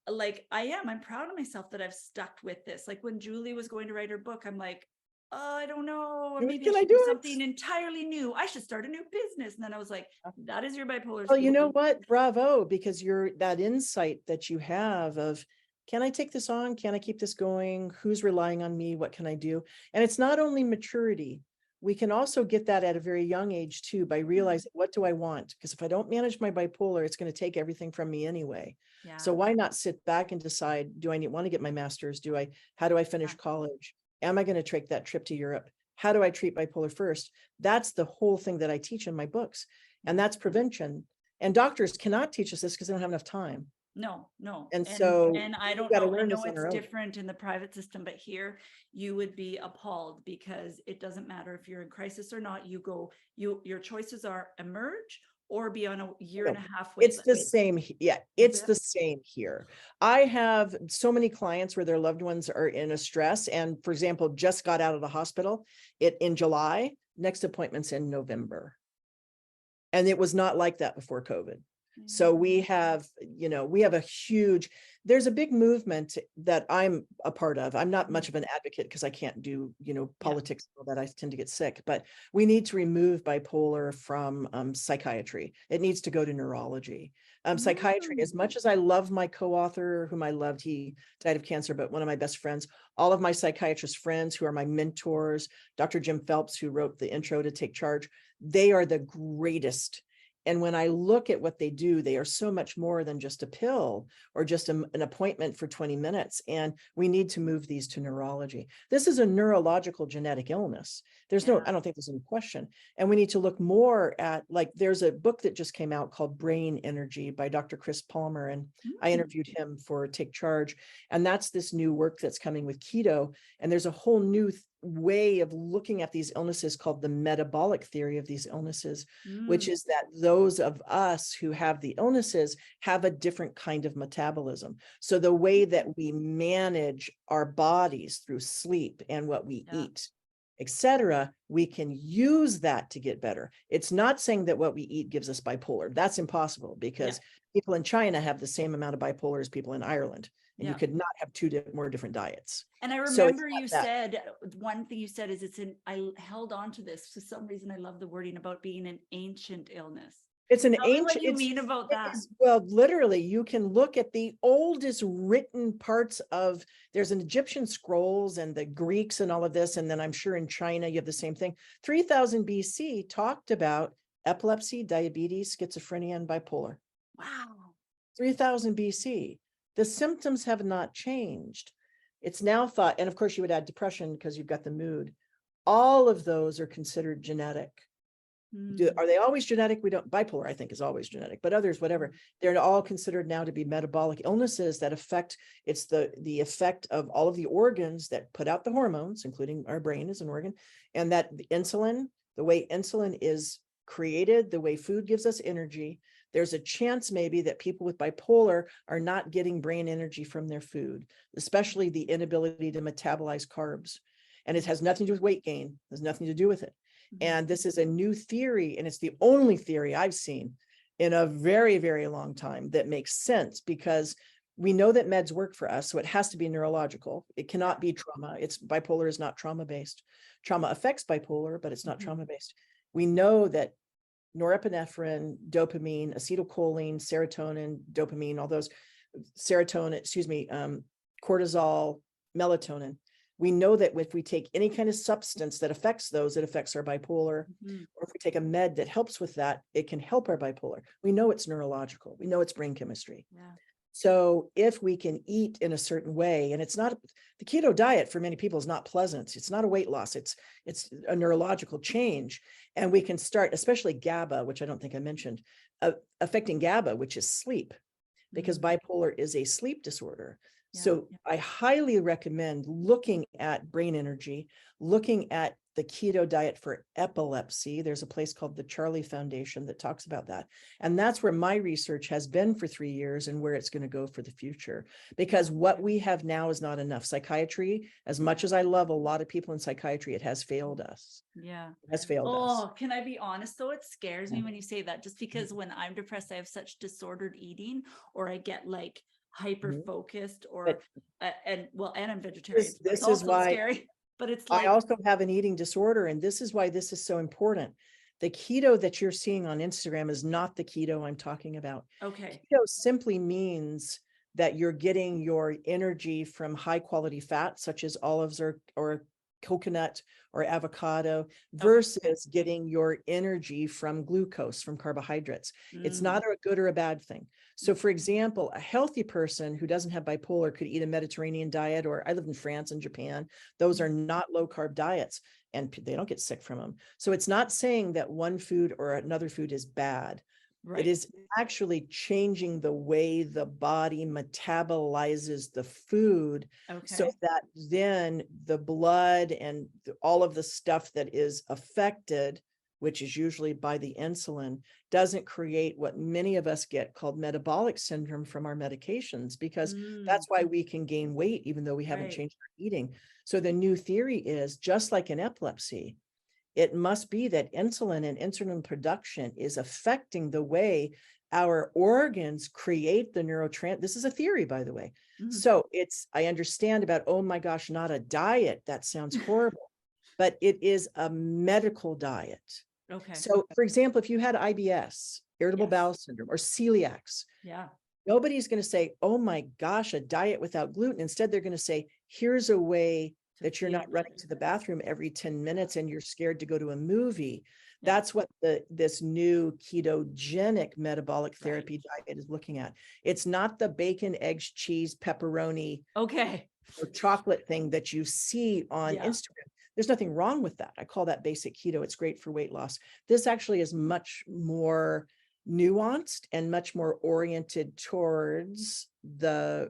like, I'm proud of myself that I've stuck with this. Like when Julie was going to write her book, I'm like, oh, I don't know, maybe I should do something entirely new. I should start a new business. And then I was like, that is your bipolar. Well, you know what? Bravo, because you're that insight that you have of, can I take this on? Can I keep this going? Who's relying on me? What can I do? And it's not only maturity. We can also get that at a very young age too, by realizing, what do I want? Because if I don't manage my bipolar, it's going to take everything from me anyway. Yeah. So why not sit back and decide, do I want to get my master's? How do I finish college? Am I going to take that trip to Europe? How do I treat bipolar first? That's the whole thing that I teach in my books. And that's prevention. And doctors cannot teach us this because they don't have enough time. No. And so I don't know. I know it's different in the private system, but here you would be appalled because it doesn't matter if you're in crisis or not. Your choices are emerge or be on a year and a half. It's the same. Yeah, it's the same here. I have so many clients where their loved ones are in a stress and, for example, just got out of the hospital in July, next appointment's in November. And it was not like that before COVID. So we have there's a big movement that I'm a part of. I'm not much of an advocate because I can't do, politics, that I tend to get sick, but we need to remove bipolar from psychiatry. It needs to go to neurology. Psychiatry, as much as I love my co-author, whom I loved, he died of cancer, but one of my best friends, all of my psychiatrist friends who are my mentors, Dr. Jim Phelps, who wrote the intro to Take Charge, they are the greatest. And when I look at what they do, they are so much more than just a pill or just an appointment for 20 minutes. And we need to move these to neurology. This is a neurological genetic illness. I don't think there's any question. And we need to look more at, like, there's a book that just came out called Brain Energy by Dr. Chris Palmer. And I interviewed him for Take Charge. And that's this new work that's coming with keto. And there's a whole new way of looking at these illnesses called the metabolic theory of these illnesses, which is that those of us who have the illnesses have a different kind of metabolism. So the way that we manage our bodies through sleep and what we eat, etc., we can use that to get better. It's not saying that what we eat gives us bipolar. That's impossible because people in China have the same amount of bipolar as people in Ireland. And you could not have two more different diets. And I remember you said, one thing you said is I held on to this for some reason. I love the wording about being an ancient illness. It's an ancient. What do you mean about that? Well, literally, you can look at the oldest written parts of, there's an Egyptian scrolls and the Greeks and all of this. And then I'm sure in China, you have the same thing. 3000 BC talked about epilepsy, diabetes, schizophrenia, and bipolar. Wow. 3000 BC. The symptoms have not changed. It's now thought, and of course you would add depression because you've got the mood. All of those are considered genetic. Are they always genetic? Bipolar, I think, is always genetic, but others, whatever. They're all considered now to be metabolic illnesses that affect, it's the effect of all of the organs that put out the hormones, including our brain is an organ, and that the insulin, the way insulin is created, the way food gives us energy, there's a chance maybe that people with bipolar are not getting brain energy from their food, especially the inability to metabolize carbs. And it has nothing to do with weight gain. There's nothing to do with it. And this is a new theory, and it's the only theory I've seen in a very, very long time that makes sense, because we know that meds work for us. So it has to be neurological. It cannot be trauma. It's bipolar is not trauma based. Trauma affects bipolar, but it's not trauma based. We know that norepinephrine, dopamine, acetylcholine, serotonin, dopamine, all those serotonin, cortisol, melatonin. We know that if we take any kind of substance that affects those, it affects our bipolar. Or if we take a med that helps with that, it can help our bipolar. We know it's neurological. We know it's brain chemistry. So if we can eat in a certain way, and it's not, the keto diet for many people is not pleasant. It's not a weight loss. It's a neurological change. And we can start, especially GABA, which I don't think I mentioned, affecting GABA, which is sleep, because bipolar is a sleep disorder. So I highly recommend looking at brain energy, looking at the keto diet for epilepsy. There's a place called the Charlie Foundation that talks about that. And that's where my research has been for 3 years and where it's going to go for the future, because what we have now is not enough. Psychiatry, as much as I love a lot of people in psychiatry, it has failed us. Yeah. It has failed us. Oh, can I be honest though? It scares me when you say that, just because when I'm depressed, I have such disordered eating, or I get like hyper focused, or and I'm vegetarian. This it's is why scary, but it's like, I also have an eating disorder, and this is why this is so important. The keto that you're seeing on Instagram is not the keto I'm talking about. okay. Keto simply means that you're getting your energy from high quality fat, such as olives or coconut or avocado, versus getting your energy from glucose, from carbohydrates. It's not a good or a bad thing. So for example, a healthy person who doesn't have bipolar could eat a Mediterranean diet, or I live in France and Japan. Those are not low carb diets, and they don't get sick from them. So it's not saying that one food or another food is bad. It is actually changing the way the body metabolizes the food, so that then the blood and all of the stuff that is affected, which is usually by the insulin, doesn't create what many of us get called metabolic syndrome from our medications, because that's why we can gain weight even though we haven't changed our eating. So the new theory is, just like in epilepsy, it must be that insulin and insulin production is affecting the way our organs create the neurotransmitter. This is a theory, by the way. So I understand about, oh my gosh, not a diet. That sounds horrible, but it is a medical diet. So for example, if you had IBS, irritable bowel syndrome, or celiacs, nobody's going to say, oh my gosh, a diet without gluten. Instead, they're going to say, here's a way that you're not running to the bathroom every 10 minutes and you're scared to go to a movie. That's what this new ketogenic metabolic therapy diet is looking at. It's not the bacon, eggs, cheese, pepperoni, or chocolate thing that you see on Instagram. There's nothing wrong with that. I call that basic keto. It's great for weight loss. This actually is much more nuanced and much more oriented towards the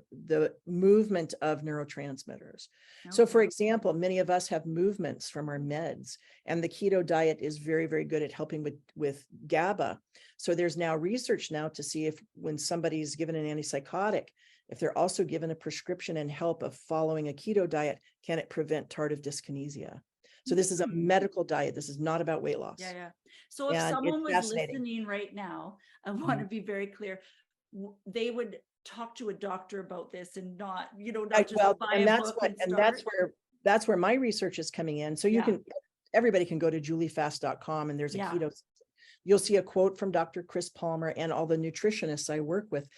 movement of neurotransmitters. So for example, many of us have movements from our meds, and the keto diet is very, very good at helping with GABA. So there's now research now to see if, when somebody's given an antipsychotic, if they're also given a prescription and help of following a keto diet, can it prevent tardive dyskinesia? So this is a medical diet. This is not about weight loss. So if someone was listening right now, I want to be very clear, they would talk to a doctor about this, and not, not just buy a book and that's where my research is coming in. So everybody can go to juliefast.com, and there's a keto. You'll see a quote from Dr. Chris Palmer and all the nutritionists I work with.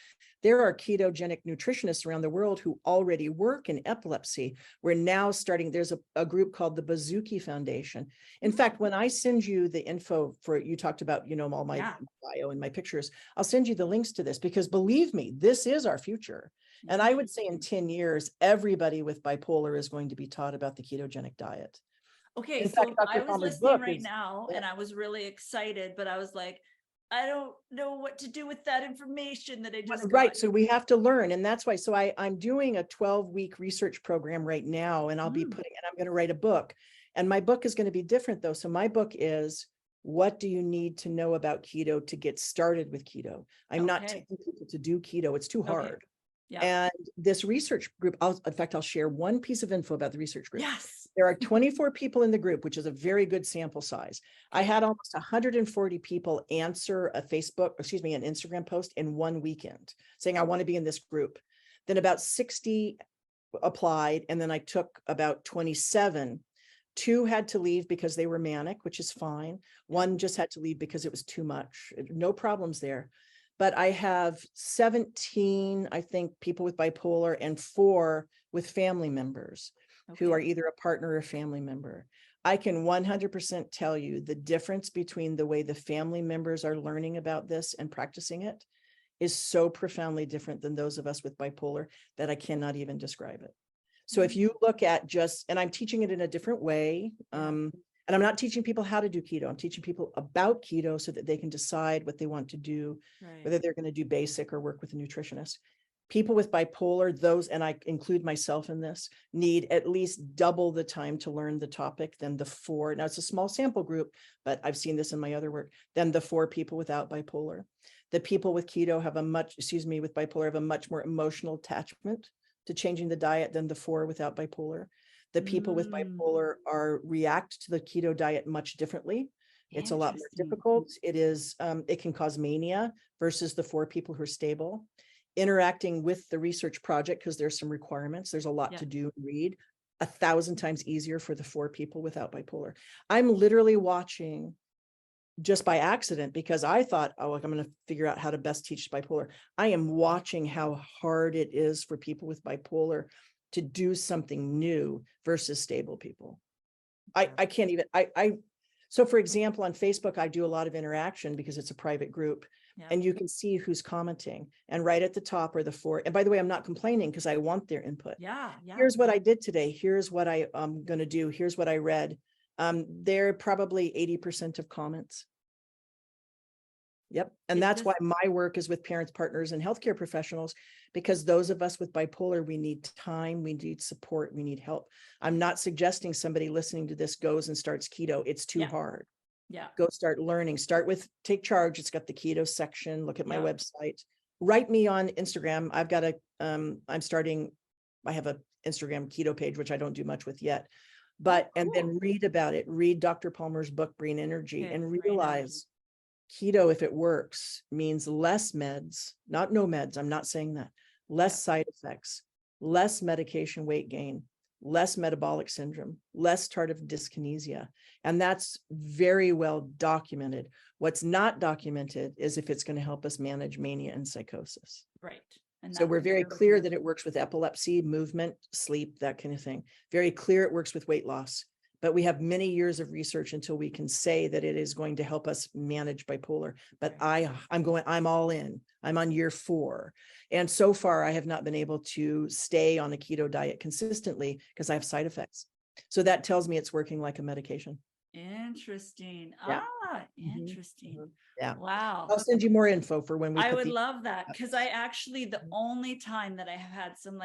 There are ketogenic nutritionists around the world who already work in epilepsy. We're now starting, there's a group called the Bazuki Foundation. In fact, when I send you the info for, you talked about, all my bio and my pictures, I'll send you the links to this, because believe me, this is our future. And I would say in 10 years, everybody with bipolar is going to be taught about the ketogenic diet. Okay, in so fact, I was listening right now and I was really excited, but I was like, I don't know what to do with that information that I just got. So we have to learn. And that's why, so I'm doing a 12-week research program right now, and I'll be I'm going to write a book, and my book is going to be different though. So my book is, what do you need to know about keto to get started with keto? I'm not telling people to do keto. It's too hard. And this research group, in fact, I'll share one piece of info about the research group. There are 24 people in the group, which is a very good sample size. I had almost 140 people answer an Instagram post in one weekend saying, I want to be in this group. Then about 60 applied. And then I took about 27. 2 had to leave because they were manic, which is fine. 1 just had to leave because it was too much. No problems there. But I have 17, I think, people with bipolar and 4 with family members who are either a partner or a family member. I can 100% tell you the difference between the way the family members are learning about this and practicing it is so profoundly different than those of us with bipolar that I cannot even describe it. So if you look at and I'm teaching it in a different way, and I'm not teaching people how to do keto. I'm teaching people about keto so that they can decide what they want to do, whether they're going to do basic or work with a nutritionist. People with bipolar, those, and I include myself in this, need at least double the time to learn the topic than the 4. Now it's a small sample group, but I've seen this in my other work, than the 4 people without bipolar. The people with keto have with bipolar have a much more emotional attachment to changing the diet than the 4 without bipolar. The people with bipolar react to the keto diet much differently. It's a lot more difficult. It can cause mania versus the 4 people who are stable. Interacting with the research project, because there's some requirements, there's a lot to do and read, 1,000 times easier for the 4 people without bipolar. I'm literally watching, just by accident, because I thought, I'm going to figure out how to best teach bipolar. I am watching how hard it is for people with bipolar to do something new versus stable people. I can't even, so for example, on Facebook, I do a lot of interaction because it's a private group. And you can see who's commenting, and right at the top are the 4. And by the way, I'm not complaining because I want their input. Here's what I did today. Here's what I'm going to do. Here's what I read. They're probably 80% of comments. Yep. And that's why my work is with parents, partners, and healthcare professionals, because those of us with bipolar, we need time, we need support, we need help. I'm not suggesting somebody listening to this goes and starts keto. It's too hard. Go start learning. Start with Take Charge. It's got the keto section. Look at my website. Write me on Instagram. I have an Instagram keto page, which I don't do much with yet, but, and then read about it. Read Dr. Palmer's book, Brain Energy, and realize keto, if it works, means less meds, not no meds. I'm not saying that. Less side effects, less medication weight gain, less metabolic syndrome, less tardive dyskinesia. And that's very well documented. What's not documented is if it's going to help us manage mania and psychosis. And so we're very clear that it works with epilepsy, movement, sleep, that kind of thing. Very clear it works with weight loss. But we have many years of research until we can say that it is going to help us manage bipolar. But I'm all in. I'm on year 4. And so far, I have not been able to stay on a keto diet consistently because I have side effects. So that tells me it's working like a medication. Interesting. Interesting. Yeah. Wow. I'll send you more info for when we I would love that, because I actually, the only time that I have had some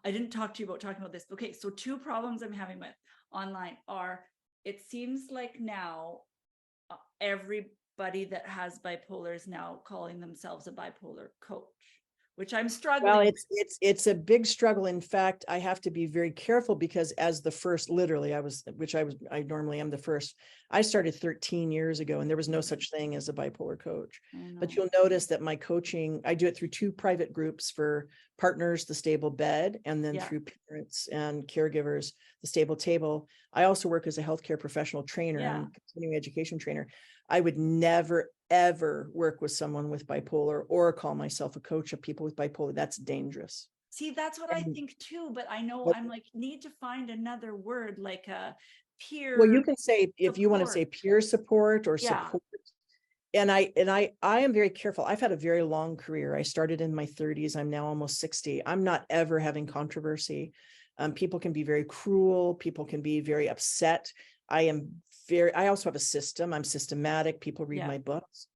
I didn't talk to you about talking about this. Okay, so 2 problems I'm having with online are, it seems like now everybody that has bipolar is now calling themselves a bipolar coach, which I'm struggling. Well, it's a big struggle. In fact, I have to be very careful because as the first, literally, I normally am the first. I started 13 years ago, and there was no such thing as a bipolar coach. But you'll notice that my coaching, I do it through 2 private groups for partners, the Stable Bed, and then through parents and caregivers, the Stable Table. I also work as a healthcare professional trainer and continuing education trainer. I would never, ever work with someone with bipolar or call myself a coach of people with bipolar. That's dangerous. See, that's what I think too, but I know I'm need to find another word, like a peer. Well, you can say, if you want to say peer support or support. And I am very careful. I've had a very long career. I started in my 30s. I'm now almost 60. I'm not ever having controversy. People can be very cruel. People can be very upset. I also have a system. I'm systematic. People read my books,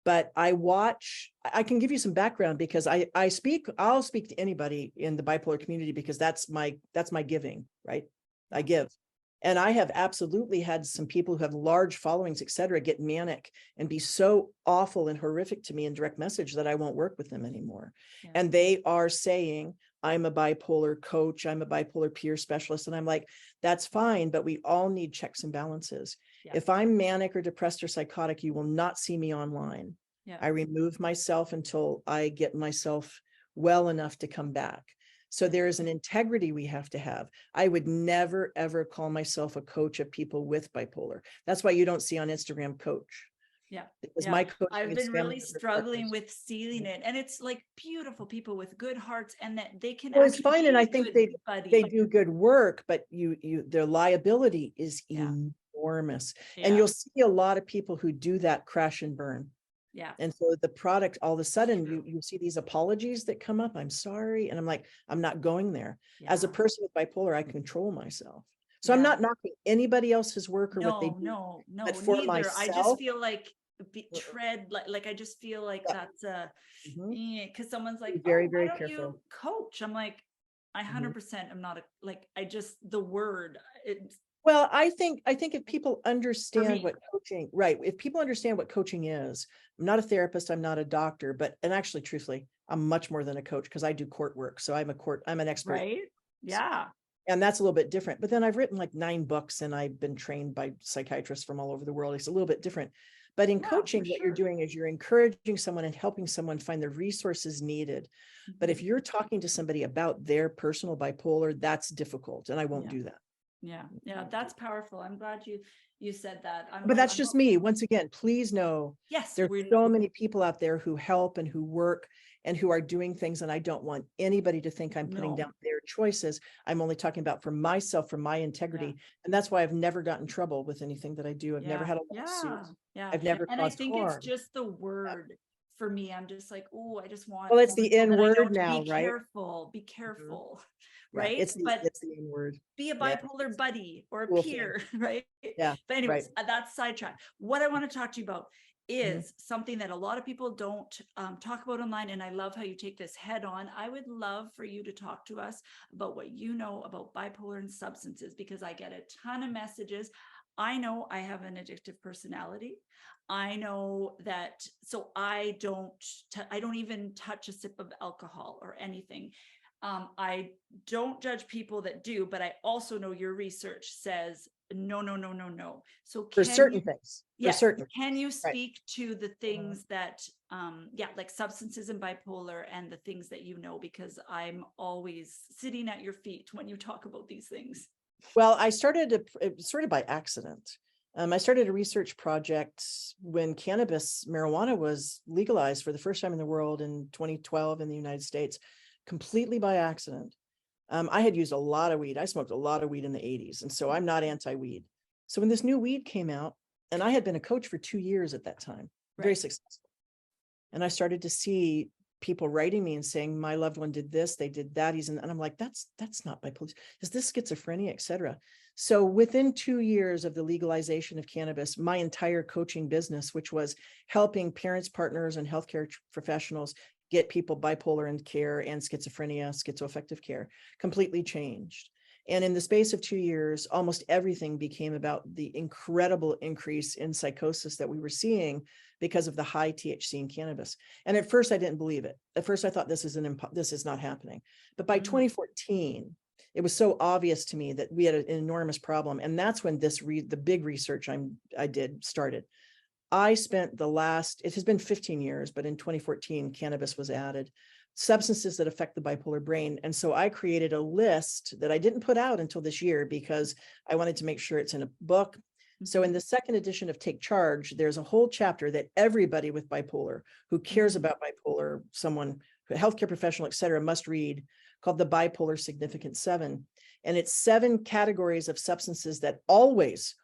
but I can give you some background because I'll speak to anybody in the bipolar community because that's my giving, right? I give. And I have absolutely had some people who have large followings, et cetera, get manic and be so awful and horrific to me in direct message that I won't work with them anymore. And they are saying, I'm a bipolar coach, I'm a bipolar peer specialist. And I'm like, that's fine, but we all need checks and balances. Yeah. If I'm manic or depressed or psychotic, you will not see me online. Yeah. I remove myself until I get myself well enough to come back. So there is an integrity we have to have. I would never, ever call myself a coach of people with bipolar. That's why you don't see on Instagram coach. Yeah. Because Yeah. my coaching I've is been family really member struggling partners. with sealing it. And it's like beautiful people with good hearts and that they can Well, it's actually fine. be And a I think good they buddy. do good work, but their liability is Yeah. enormous. And Yeah. you'll see a lot of people who do that crash and burn. Yeah. And so the product, all of a sudden True. you see these apologies that come up. I'm sorry. And I'm like, I'm not going there. As a Yeah. person with bipolar, I control myself. So I'm Yeah. not knocking anybody else's work or what they No, do, no, but for neither. I just myself, feel like tread like I just feel like yeah, that's a mhm, because someone's be like, very, oh, why very don't you careful. coach? I'm like, I Mhm. 100% am not a like I just the word it's Well, I think if people for understand me. what coaching, right? If people understand what coaching is, I'm not a therapist, I'm not a doctor, but and actually, truthfully, I'm much more than a coach because I do court work. So I'm an expert. Right? Yeah. And that's a little bit different. But then I've written like 9 books and I've been trained by psychiatrists from all over the world. It's a little bit different. But in Yeah, for coaching, what you're sure. doing is you're encouraging someone and helping someone find the resources needed. But if Mhm. you're talking to somebody about their personal bipolar, that's difficult. And I won't Yeah. do that. Yeah. Yeah. That's powerful. I'm glad you said that. But that's I'm just me. Once again, please know yes, there's we're so many people out there who help and who work and who are doing things. And I don't want anybody to think I'm putting no. down their choices. I'm only talking about for myself, for my Yeah. integrity. And that's why I've never gotten in trouble with anything that I do. I've never Yeah. had a Yeah. lawsuit. Yeah. I've never And I caused think it's harm. just the Yeah. word for me. I'm just like, oh, I just want Well, it's more the people N that I know word to now, right? be Mhm. careful, Yeah, right? it's But the N word. be a Yeah, bipolar buddy or a cool thing. peer, right? Yeah, But right. anyways, that's sidetrack. What I want to talk to you about Mhm. is something that a lot of people don't talk about online. And I love how you take this head on. I would love for you to talk to us about what you know about bipolar and substances, because I get a ton of messages. I know I have an addictive personality. I know that, so I don't even touch a sip of alcohol or anything. I don't judge people that do, but I also know your research says no, no, no, no, no. So For can you, certain things, for yes, certain can you things, right. speak to the Mhm. things that, yeah, like substances and bipolar and the things that you know, because I'm always sitting at your feet when you talk about these things. Well, sort of by accident. I started a research project when marijuana was legalized for the first time in the world in 2012 in the United States, completely by accident. I had used a lot of weed. I smoked a lot of weed in the 80s. And so I'm not anti-weed. So when this new weed came out, and I had been a coach for 2 years at that time, very Right. successful. And I started to see people writing me and saying, my loved one did this, they did that. And I'm like, that's not bipolar. Is this schizophrenia, et cetera? So within 2 years of the legalization of cannabis, my entire coaching business, which was helping parents, partners, and healthcare professionals get people bipolar in care and schizophrenia, schizoaffective care, completely changed. And in the space of 2 years, almost everything became about the incredible increase in psychosis that we were seeing because of the high THC in cannabis. And at first I didn't believe it. At first I thought this is not happening. But by 2014, it was so obvious to me that we had an enormous problem. And that's when the big research I did started. It has been 15 years, but in 2014, cannabis was added, substances that affect the bipolar brain. And so I created a list that I didn't put out until this year because I wanted to make sure it's in a book. So in the second edition of Take Charge, there's a whole chapter that everybody with bipolar who cares about bipolar, someone, a healthcare professional, et cetera, must read, called the Bipolar Significant Seven. And it's 7 categories of substances that always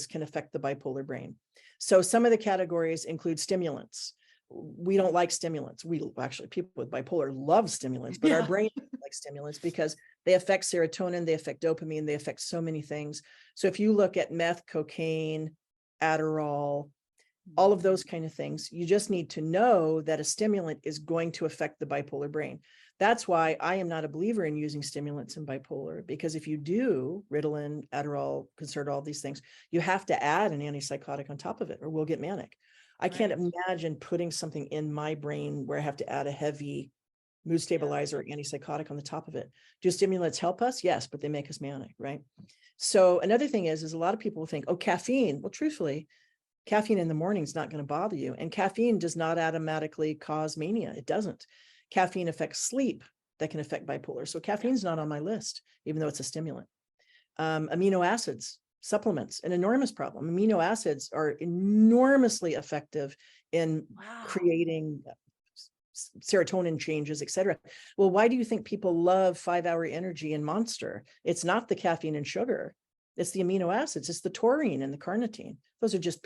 can affect the bipolar brain. So some of the categories include stimulants. We don't like stimulants. People with bipolar love stimulants, but our brain like stimulants because they affect serotonin, they affect dopamine, they affect so many things. So if you look at meth, cocaine, Adderall, all of those kind of things, you just need to know that a stimulant is going to affect the bipolar brain. That's why I am not a believer in using stimulants in bipolar, because if you do Ritalin, Adderall, Concerta, these things, you have to add an antipsychotic on top of it or we'll get manic. I can't imagine putting something in my brain where I have to add a heavy mood stabilizer, antipsychotic on the top of it. Do stimulants help us? Yes, but they make us manic, right? So another thing is a lot of people think, oh, caffeine. Well, truthfully, caffeine in the morning is not going to bother you. And caffeine does not automatically cause mania. It doesn't. Caffeine affects sleep that can affect bipolar. So caffeine's not on my list, even though it's a stimulant. Amino acids, supplements, an enormous problem. Amino acids are enormously effective in creating serotonin changes, et cetera. Well, why do you think people love 5-Hour Energy and Monster? It's not the caffeine and sugar. It's the amino acids. It's the taurine and the carnitine. Those are just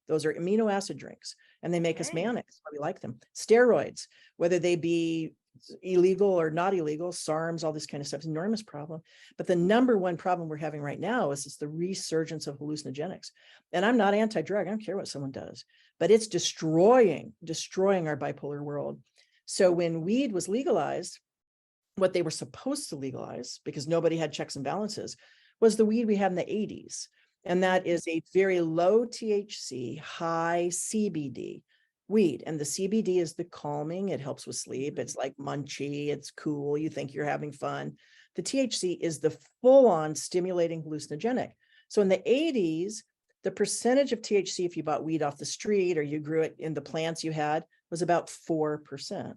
those are amino acid drinks, and they make us manic. That's why we like them. Steroids, whether they be illegal or not illegal, SARMs, all this kind of stuff, is an enormous problem. But the number one problem we're having right now is the resurgence of hallucinogenics. And I'm not anti-drug. I don't care what someone does, but it's destroying our bipolar world. So when weed was legalized, what they were supposed to legalize, because nobody had checks and balances, was the weed we had in the 80s. And that is a very low THC, high CBD weed. And the CBD is the calming. It helps with sleep. It's like munchy. It's cool. You think you're having fun. The THC is the full-on stimulating hallucinogenic. So in the 80s, the percentage of THC, if you bought weed off the street or you grew it in the plants you had, was about 4%.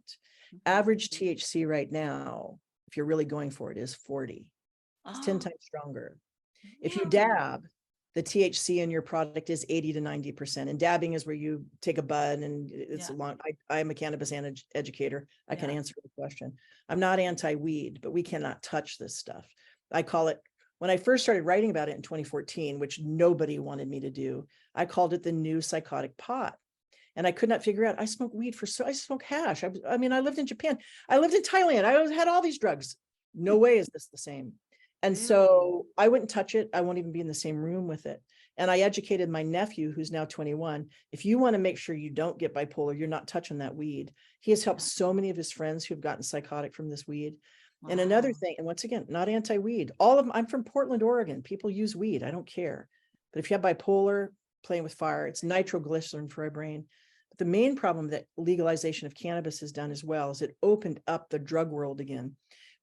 Average THC right now, if you're really going for it, is 40. It's 10 times stronger. If you dab, the THC in your product is 80 to 90%. And dabbing is where you take a bud, and it's a long, I'm a cannabis educator. I can answer the question. I'm not anti-weed, but we cannot touch this stuff. I call it, when I first started writing about it in 2014, which nobody wanted me to do, I called it the new psychotic pot. And I could not figure out, I smoked weed I smoked hash. I mean, I lived in Japan. I lived in Thailand. I had all these drugs. No way is this the same. And so I wouldn't touch it. I won't even be in the same room with it. And I educated my nephew, who's now 21. If you want to make sure you don't get bipolar, you're not touching that weed. He has helped so many of his friends who've gotten psychotic from this weed. And another thing, and once again, not anti-weed. All of them, I'm from Portland, Oregon. People use weed. I don't care. But if you have bipolar, playing with fire, it's nitroglycerin for our brain. But the main problem that legalization of cannabis has done as well is it opened up the drug world again.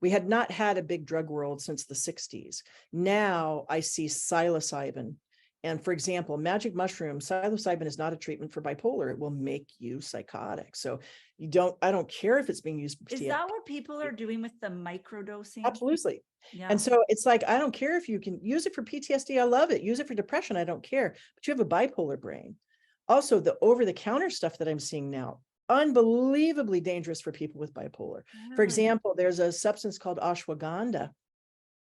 We had not had a big drug world since the 60s. Now I see psilocybin. And for example, magic mushroom, psilocybin is not a treatment for bipolar. It will make you psychotic. So I don't care if it's being used. Is that what people are doing with the microdosing? Absolutely. Yeah. And so it's like, I don't care if you can use it for PTSD. I love it. Use it for depression. I don't care. But you have a bipolar brain. Also, the over-the-counter stuff that I'm seeing now, unbelievably dangerous for people with bipolar. For example, there's a substance called ashwagandha,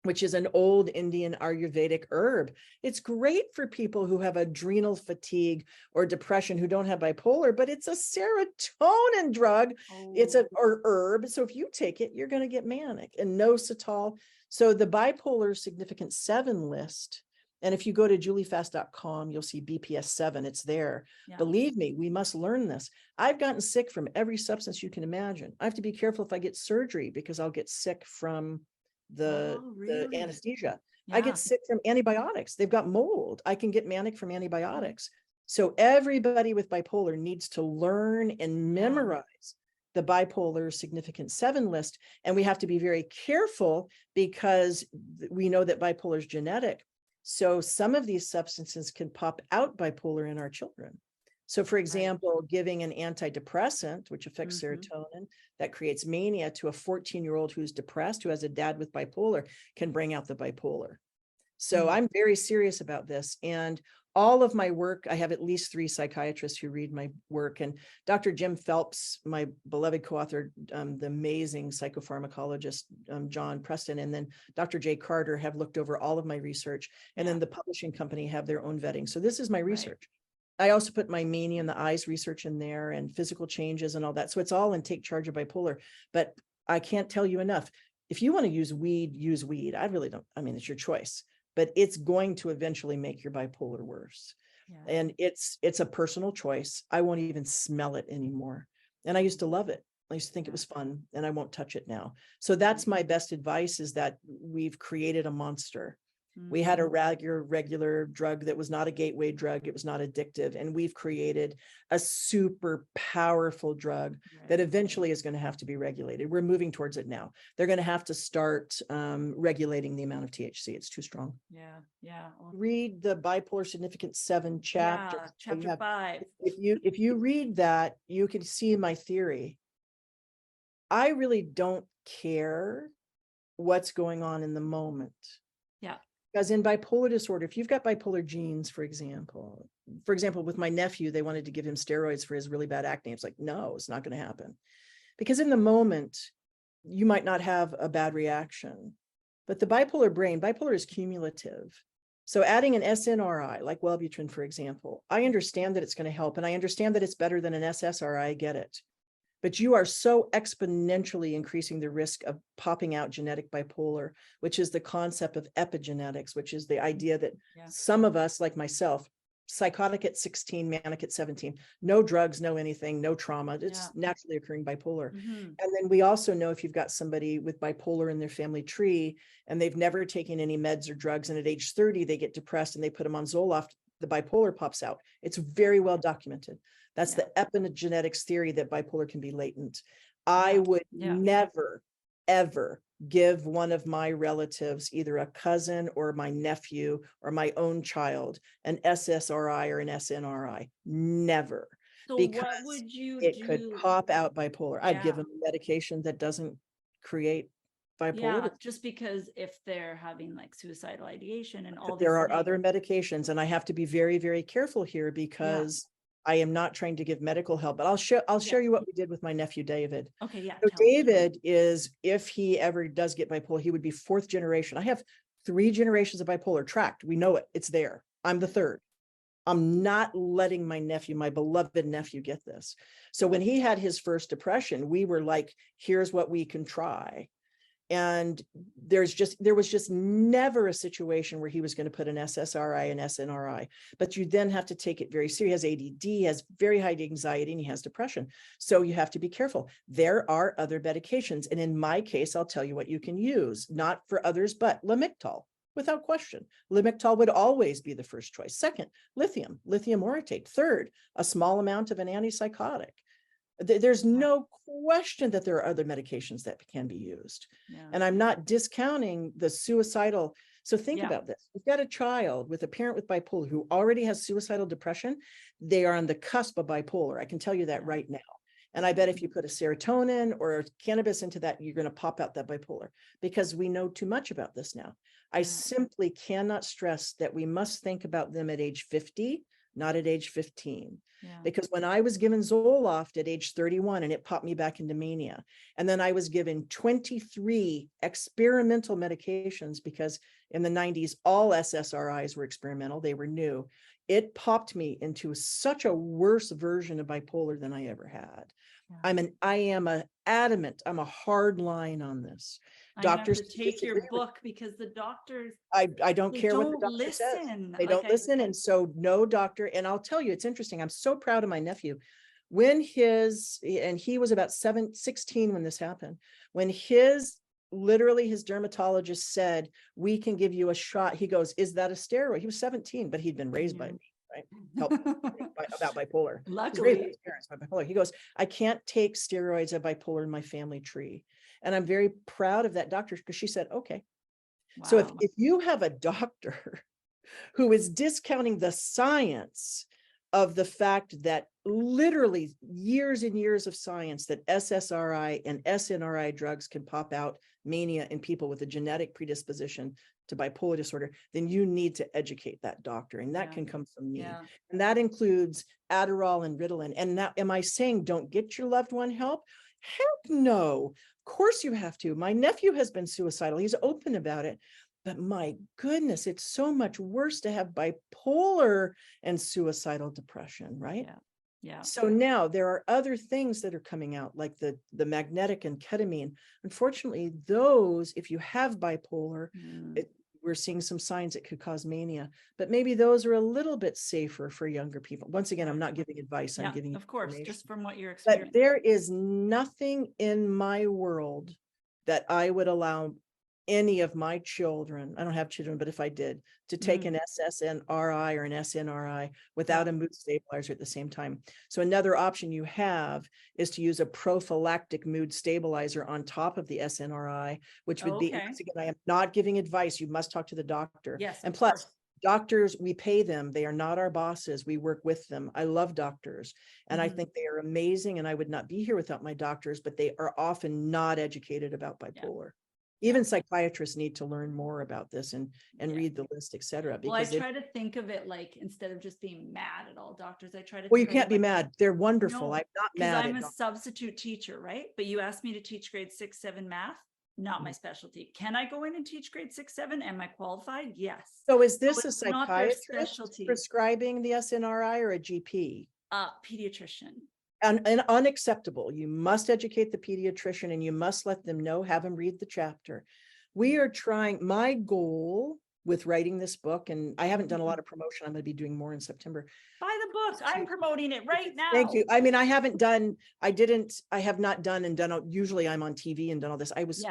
which is an old Indian Ayurvedic herb. It's great for people who have adrenal fatigue or depression who don't have bipolar, but it's a serotonin drug. It's or herb. So if you take it, you're going to get manic. And inositol. So the Bipolar Significant Seven list, and if you go to juliefast.com, you'll see BPS 7. It's there. Yeah. Believe me, we must learn this. I've gotten sick from every substance you can imagine. I have to be careful if I get surgery because I'll get sick from the anesthesia. Yeah. I get sick from antibiotics. They've got mold. I can get manic from antibiotics. So everybody with bipolar needs to learn and memorize the Bipolar Significant Seven list. And we have to be very careful because we know that bipolar is genetic. So some of these substances can pop out bipolar in our children. So for example, giving an antidepressant, which affects serotonin, that creates mania to a 14-year-old who's depressed, who has a dad with bipolar, can bring out the bipolar. So I'm very serious about this. And all of my work, I have at least 3 psychiatrists who read my work. And Dr. Jim Phelps, my beloved co-author, the amazing psychopharmacologist, John Preston, and then Dr. Jay Carter have looked over all of my research. And then the publishing company have their own vetting. So this is my research. I also put my mania and the eyes research in there and physical changes and all that. So it's all in Take Charge of Bipolar. But I can't tell you enough. If you want to use weed, use weed. I really don't. I mean, it's your choice. But it's going to eventually make your bipolar worse. Yeah. And it's a personal choice. I won't even smell it anymore. And I used to love it. I used to think it was fun, and I won't touch it now. So that's my best advice, is that we've created a monster. We had a regular drug that was not a gateway drug. It was not addictive. And we've created a super powerful drug that eventually is going to have to be regulated. We're moving towards it now. They're going to have to start regulating the amount of THC. It's too strong. Yeah. Yeah. Well, Read the Bipolar Significant Seven chapter. yeah, chapter 5. If you read that, you can see my theory. I really don't care what's going on in the moment. Yeah. Because in bipolar disorder, if you've got bipolar genes, for example, with my nephew, they wanted to give him steroids for his really bad acne. It's like, no, it's not going to happen. Because in the moment, you might not have a bad reaction. But the bipolar is cumulative. So adding an SNRI, like Wellbutrin, for example, I understand that it's going to help. And I understand that it's better than an SSRI. I get it. But you are so exponentially increasing the risk of popping out genetic bipolar, which is the concept of epigenetics, which is the idea that some of us, like myself, psychotic at 16, manic at 17, no drugs, no anything, no trauma, it's naturally occurring bipolar. And then we also know if you've got somebody with bipolar in their family tree and they've never taken any meds or drugs, and at age 30, they get depressed and they put them on Zoloft, the bipolar pops out. It's very well documented. That's the epigenetics theory that bipolar can be latent. I would never, ever give one of my relatives, either a cousin or my nephew or my own child, an SSRI or an SNRI. Never. So because what would you it do? could pop out bipolar. I'd give them a medication that doesn't create bipolar. Just because if they're having like suicidal ideation and all there are other medications, and I have to be very, very careful here because I am not trying to give medical help, but I'll share you what we did with my nephew, David. Okay. Yeah. So David is, if he ever does get bipolar, he would be 4th generation. I have 3 generations of bipolar tracked. We know it. It's there. I'm the 3rd. I'm not letting my nephew, my beloved nephew, get this. So when he had his first depression, we were like, here's what we can try. And there was just never a situation where he was going to put an SSRI and SNRI, but you then have to take it very serious. He has ADD, has very high anxiety, and he has depression. So you have to be careful. There are other medications. And in my case, I'll tell you what you can use, not for others, but Lamictal, without question. Lamictal would always be the first choice. Second, lithium orotate. Third, a small amount of an antipsychotic. There's no question that there are other medications that can be used. And I'm not discounting the suicidal. So think about this. You've got a child with a parent with bipolar who already has suicidal depression. They are on the cusp of bipolar. I can tell you that right now. And I bet if you put a serotonin or cannabis into that, you're going to pop out that bipolar, because we know too much about this now. I simply cannot stress that we must think about them at age 50, not at age 15. Because when I was given Zoloft at age 31, and it popped me back into mania, and then I was given 23 experimental medications, because in the 90s, all SSRIs were experimental, they were new. It popped me into such a worse version of bipolar than I ever had. I am a hard line on this. Doctors have to take your book because the doctors, I don't care what the doctor says. They don't listen. And so no doctor, and I'll tell you, it's interesting. I'm so proud of my nephew. When he was about 16 when this happened, when literally his dermatologist said, we can give you a shot. He goes, is that a steroid? He was 17, but he'd been raised by me, right? About bipolar. Luckily. He goes, I can't take steroids of bipolar in my family tree. And I'm very proud of that doctor, because she said, okay. Wow. So if you have a doctor who is discounting the science of the fact that literally years and years of science that SSRI and SNRI drugs can pop out mania in people with a genetic predisposition to bipolar disorder, then you need to educate that doctor. And that can come from me. And that includes Adderall and Ritalin. And now, am I saying don't get your loved one help? Heck no. Of course you have to. My nephew has been suicidal. He's open about it. But my goodness, it's so much worse to have bipolar and suicidal depression, right? So now there are other things that are coming out, like the magnetic and ketamine. Unfortunately, those, if you have bipolar, we're seeing some signs it could cause mania, but maybe those are a little bit safer for younger people. Once again, I'm not giving advice. I'm giving, of course, just from what you're experiencing. But there is nothing in my world that I would allow any of my children, I don't have children, but if I did, to take Mm. an SSNRI or an SNRI without Yeah. a mood stabilizer at the same time. So another option you have is to use a prophylactic mood stabilizer on top of the SNRI, which would be, Okay. once again, I am not giving advice. You must talk to the doctor. Yes, And of plus, course. doctors, we pay them. They are not our bosses. We work with them. I love doctors, and I Mhm. think they are amazing. And I would not be here without my doctors, but they are often not educated about bipolar. Even psychiatrists need to learn more about this and Yeah. read the list, et cetera. Well, I Because try to think of it like, instead of just being mad at all doctors, I try to well, you think of it can't be like, mad. They're wonderful. no, I'm not because mad I'm at a doctors. substitute teacher, right? But you asked me to teach grade 6, 7 math, not my specialty. Can I go in and teach grade 6, 7? Am I qualified? Yes. So is So this a it's not their psychiatrist specialty. prescribing the SNRI or a GP? Pediatrician. And unacceptable. You must educate the pediatrician and you must let them know, have them read the chapter. We are trying, my goal with writing this book, and I haven't done a lot of promotion, I'm going to be doing more in September. Buy the book. I'm promoting it right now. Thank you. I mean, I have not done and done, usually I'm on TV and done all this. I was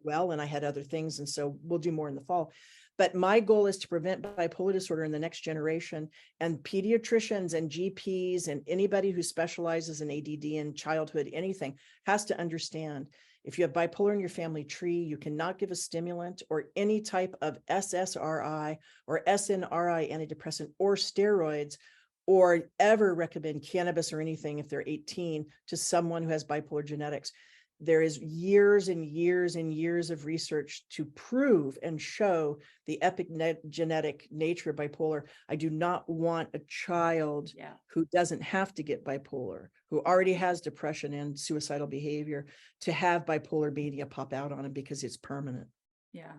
well, and I had other things. And so we'll do more in the fall. But my goal is to prevent bipolar disorder in the next generation, and pediatricians and GPs and anybody who specializes in ADD in childhood, anything, has to understand, if you have bipolar in your family tree, you cannot give a stimulant or any type of SSRI or SNRI antidepressant or steroids, or ever recommend cannabis or anything if they're 18 to someone who has bipolar genetics. There is years and years and years of research to prove and show the epigenetic nature of bipolar. I do not want a child who doesn't have to get bipolar, who already has depression and suicidal behavior, to have bipolar mania pop out on him, because it's permanent. Yeah.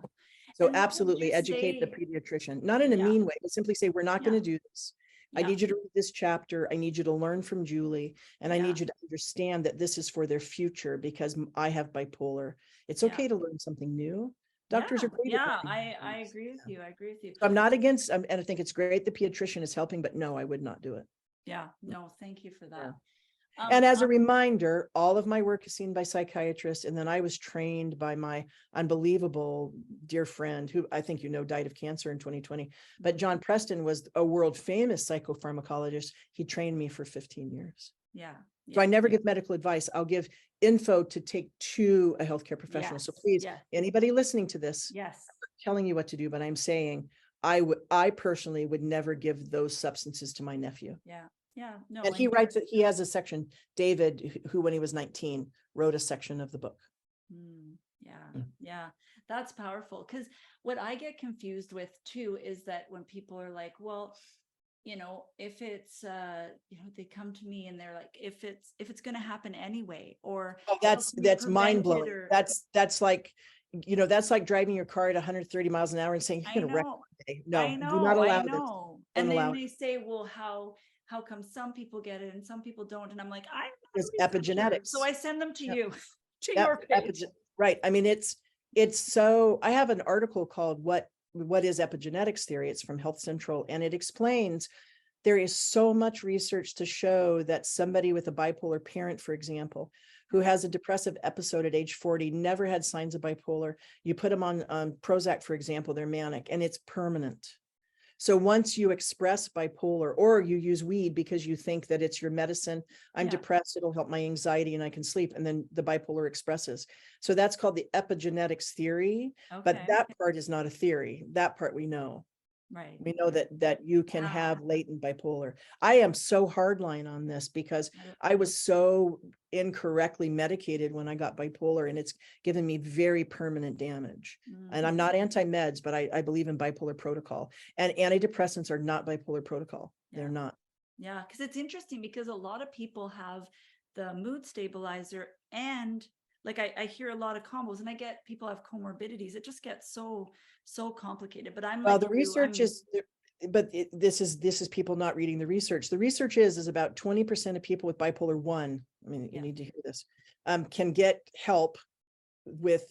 So absolutely educate the pediatrician, not in a mean way, but simply say, we're not going to do this. I need you to read this chapter. I need you to learn from Julie, and I need you to understand that this is for their future, because I have bipolar. It's okay to learn something new. Doctors are great. I agree with you. I agree with you. So I'm not against, and I think it's great the pediatrician is helping, but no, I would not do it. Yeah, no, thank you for that. And as a reminder, all of my work is seen by psychiatrists. And then I was trained by my unbelievable dear friend, who I think you know died of cancer in 2020. But John Preston was a world famous psychopharmacologist. He trained me for 15 years. Yeah. So I never give medical advice. I'll give info to take to a healthcare professional. So please, anybody listening to this, I'm not telling you what to do, but I'm saying I personally would never give those substances to my nephew. Yeah. Yeah, no. And he writes that he has a section, David, who when he was 19, wrote a section of the book. Yeah, that's powerful. Because what I get confused with too is that when people are like, well, if it's, they come to me and they're like, if it's going to happen anyway, or that's mind blowing. That's like, that's like driving your car at 130 miles an hour and saying you're going to wreck one day. No, do not allow this. And then they say, well, how come some people get it and some people don't? And I'm like, it's epigenetics. So I send them to you, to your page. Right. I mean, it's so, I have an article called what is epigenetics theory? It's from Health Central, and it explains there is so much research to show that somebody with a bipolar parent, for example, who has a depressive episode at age 40, never had signs of bipolar. You put them on Prozac, for example, they're manic, and it's permanent. So once you express bipolar, or you use weed because you think that it's your medicine, I'm depressed, it'll help my anxiety and I can sleep, and then the bipolar expresses. So that's called the epigenetics theory. But that part is not a theory. That part we know. Right. We know that you can have latent bipolar. I am so hardline on this because I was so incorrectly medicated when I got bipolar, and it's given me very permanent damage. And I'm not anti-meds, but I believe in bipolar protocol, and antidepressants are not bipolar protocol. They're not. Yeah, because it's interesting, because a lot of people have the mood stabilizer, and like I hear a lot of combos, and I get people have comorbidities. It just gets so complicated. But I'm the research is, but this is people not reading the research. The research is about 20% of people with bipolar 1. I mean, you need to hear this, can get help with,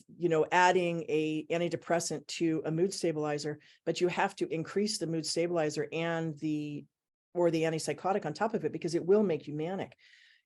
adding a antidepressant to a mood stabilizer, but you have to increase the mood stabilizer and the antipsychotic on top of it, because it will make you manic.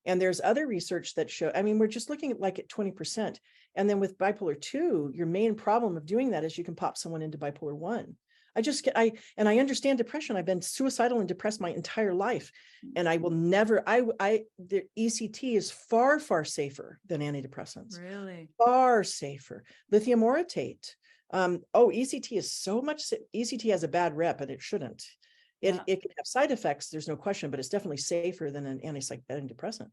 And there's other research that show, I mean, we're just looking at like at 20%. And then with bipolar 2, your main problem of doing that is you can pop someone into bipolar 1. I understand depression. I've been suicidal and depressed my entire life. And I will never, the ECT is far, far safer than antidepressants. Really? Far safer. Lithium orotate. ECT is so much, ECT has a bad rep and it shouldn't. It can have side effects, there's no question, but it's definitely safer than an antidepressant.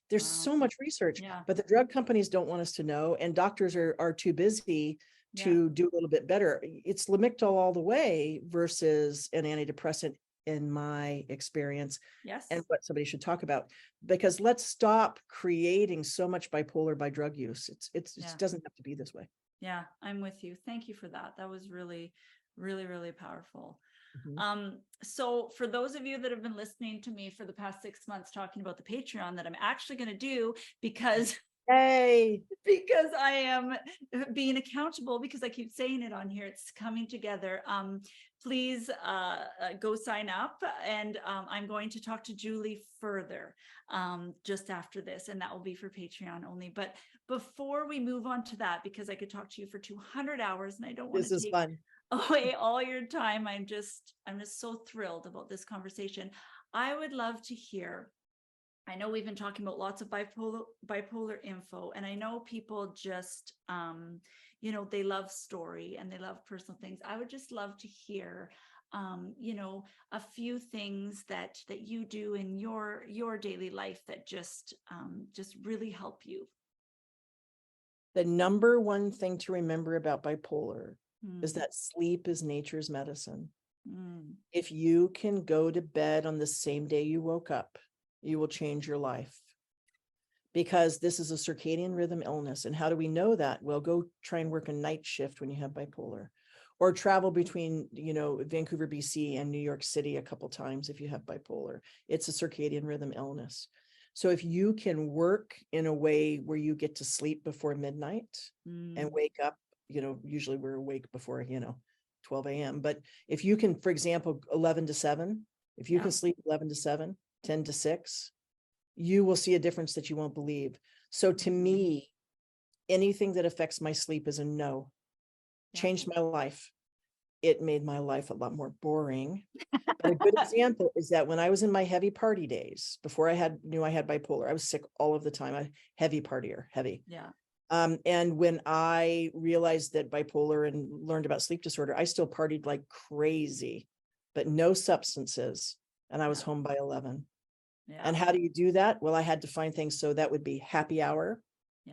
There's so much research, but the drug companies don't want us to know, and doctors are too busy to do a little bit better. It's Lamictal all the way versus an antidepressant, in my experience. Yes. And what somebody should talk about, because let's stop creating so much bipolar by drug use. It doesn't have to be this way. Yeah, I'm with you. Thank you for that. That was really, really, really powerful. So for those of you that have been listening to me for the past 6 months talking about the Patreon that I'm actually going to do because I am being accountable, because I keep saying it on here, it's coming together. Please go sign up, and I'm going to talk to Julie further just after this, and that will be for Patreon only. But before we move on to that, because I could talk to you for 200 hours and I don't want to take away all your time. I'm just so thrilled about this conversation. I would love to hear, I know we've been talking about lots of bipolar info, and I know people just, they love story and they love personal things. I would just love to hear, a few things that you do in your daily life that just really help you. The number one thing to remember about bipolar is that sleep is nature's medicine. If you can go to bed on the same day you woke up, you will change your life, because this is a circadian rhythm illness. And how do we know that? Well, go try and work a night shift when you have bipolar, or travel between, Vancouver, BC and New York City a couple times if you have bipolar. It's a circadian rhythm illness. So if you can work in a way where you get to sleep before midnight and wake up, usually we're awake before, 12 a.m. But if you can, for example, 11 to 7, if you can sleep 11 to 7, 10 to 6, you will see a difference that you won't believe. So to me, anything that affects my sleep is a no. Changed my life. It made my life a lot more boring. But a good example is that when I was in my heavy party days, before I knew I had bipolar, I was sick all of the time. A heavy partier, heavy. Yeah. And when I realized that bipolar and learned about sleep disorder, I still partied like crazy, but no substances. And I was home by 11. Yeah. And how do you do that? Well, I had to find things. So that would be happy hour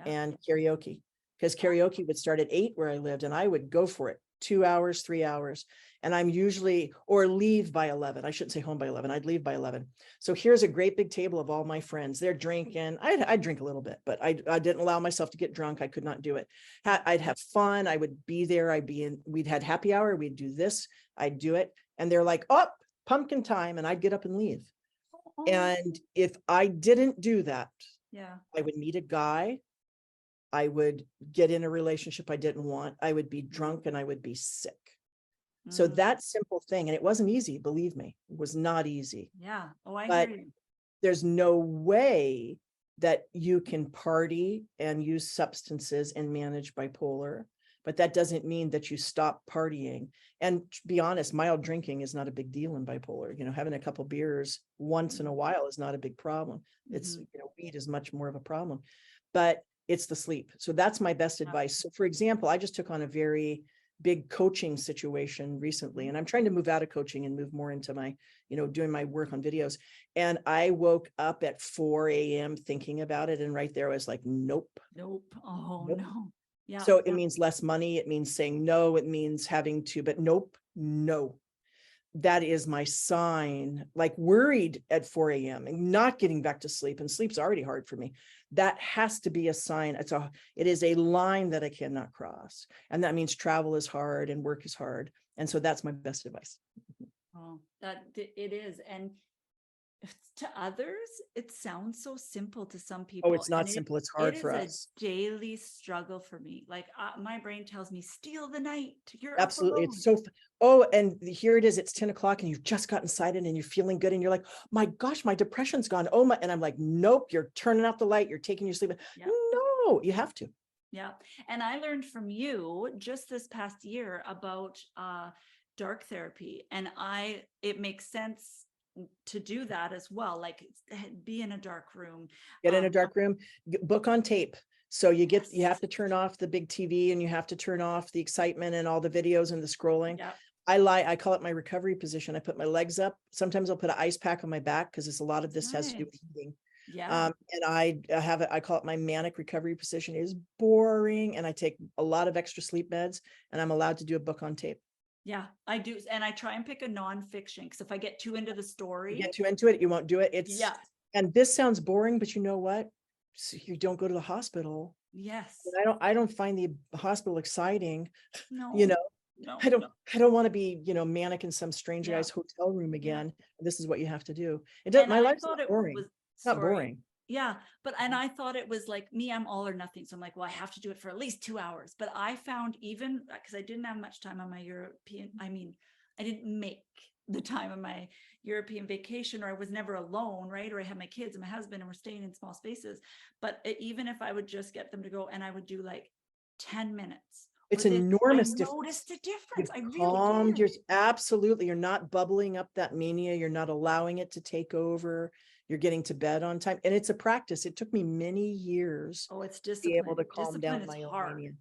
and karaoke, because karaoke would start at 8 where I lived, and I would go for it 2 hours, 3 hours. And I'm usually, or leave by 11. I shouldn't say home by 11. I'd leave by 11. So here's a great big table of all my friends. They're drinking. I'd drink a little bit, but I didn't allow myself to get drunk. I could not do it. I'd have fun. I would be there. We'd had happy hour. We'd do this. I'd do it. And they're like, oh, pumpkin time. And I'd get up and leave. And if I didn't do that, I would meet a guy. I would get in a relationship I didn't want. I would be drunk and I would be sick. So that simple thing, and it wasn't easy, believe me, it was not easy. Yeah. Oh, I but hear you. There's no way that you can party and use substances and manage bipolar, but that doesn't mean that you stop partying. And to be honest, mild drinking is not a big deal in bipolar. Having a couple beers once in a while is not a big problem. It's, weed is much more of a problem, but it's the sleep. So that's my best advice. So for example, I just took on a very big coaching situation recently, and I'm trying to move out of coaching and move more into my, doing my work on videos. And I woke up at 4 a.m. thinking about it. And right there I was like, nope. Oh, nope. No. Yeah. So it means less money. It means saying no. It means having to, but nope, no. That is my sign, like worried at 4 a.m. and not getting back to sleep, and sleep's already hard for me. That has to be a sign. It is a line that I cannot cross. And that means travel is hard and work is hard. And so that's my best advice. Oh, that it is. And to others, it sounds so simple to some Oh, people. it's not And simple. It's it hard is for a us. daily struggle for me. Like my brain tells me, steal the night. You're up Absolutely. It's alone. so, oh, and here it is, it's 10 o'clock and you've just gotten cited and you're feeling good. And you're like, my gosh, my depression's gone. Oh my, and I'm like, nope, you're turning out the light. You're taking your sleep. Yeah. No, you have to. Yeah. And I learned from you just this past year about dark therapy. And it makes sense to do that as well. Like be in a dark room. Get in a dark room, book on tape. So you Yes. have to turn off the big TV and you have to turn off the excitement and all the videos and the scrolling. Yeah. I call it my recovery position. I put my legs up. Sometimes I'll put an ice pack on my back because it's a lot of this has to do with eating. Yeah. And I have it, I call it my manic recovery position. It is boring. And I take a lot of extra sleep meds and I'm allowed to do a book on tape. Yeah, I do. And I try and pick a nonfiction because if I get too into the story, You get too into it, you won't do it. yeah. And this sounds boring, but you know what? So you don't go to the hospital. Yes. I don't find the hospital exciting. No. You know, No. I don't want to be, manic in some strange Yeah. guy's hotel room again. This is what you have to do. And My I life's thought not it boring. was It's not sorry. boring. Yeah, and I thought it was like me, I'm all or nothing. So I'm like, well, I have to do it for at least 2 hours. But I found even because I didn't have much time on my I didn't make the time on my European vacation, or I was never alone, right? Or I had my kids and my husband and we're staying in small spaces. But even if I would just get them to go and I would do like 10 minutes. It's or this, enormous I difference. noticed a difference. I really Calmed, did. absolutely. You're not bubbling up that mania. You're not allowing it to take over. You're getting to bed on time. And it's a practice. It took me many years Oh, it's to be discipline. able to calm Discipline down is my own hard. mania.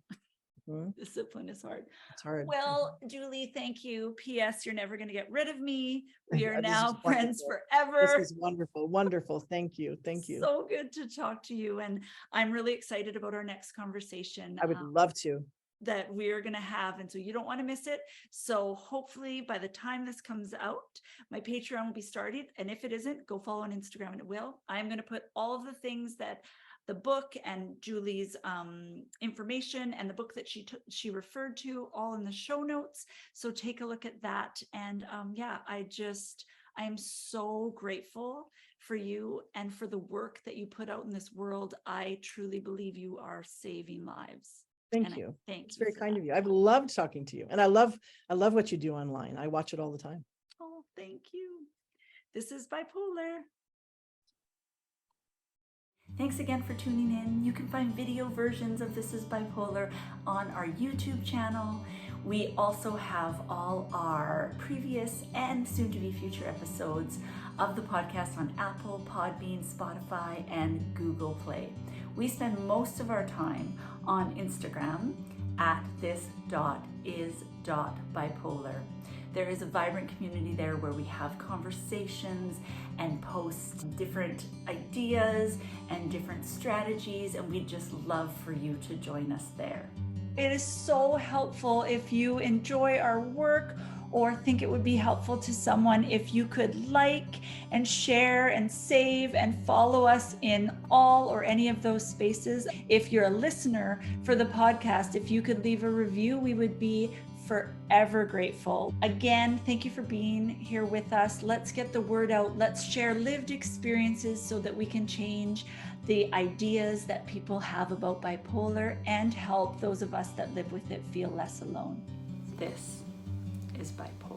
Mhm. Discipline is hard. It's hard. Well, Julie, thank you. P.S. You're never going to get rid of me. We are This is now friends wonderful. forever. This is wonderful. Wonderful. Thank you. Thank you. So good to talk to you. And I'm really excited about our next conversation. I would love to. That we're going to have. And so you don't want to miss it. So hopefully by the time this comes out, my Patreon will be started. And if it isn't, go follow on Instagram and it will. I'm going to put all of the things that the book and Julie's information and the book that she referred to all in the show notes. So take a look at that. And I am so grateful for you and for the work that you put out in this world. I truly believe you are saving lives. Thank you. Thank you. It's very kind of you. I've loved talking to you. And I love what you do online. I watch it all the time. Oh, thank you. This is Bipolar. Thanks again for tuning in. You can find video versions of This is Bipolar on our YouTube channel. We also have all our previous and soon to be future episodes of the podcast on Apple, Podbean, Spotify, and Google Play. We spend most of our time on Instagram at this.is.bipolar. There is a vibrant community there where we have conversations and post different ideas and different strategies, and we'd just love for you to join us there. It is so helpful if you enjoy our work or think it would be helpful to someone if you could like and share and save and follow us in all or any of those spaces. If you're a listener for the podcast, if you could leave a review, we would be forever grateful. Again, thank you for being here with us. Let's get the word out. Let's share lived experiences so that we can change the ideas that people have about bipolar and help those of us that live with it feel less alone. This is Bipolar.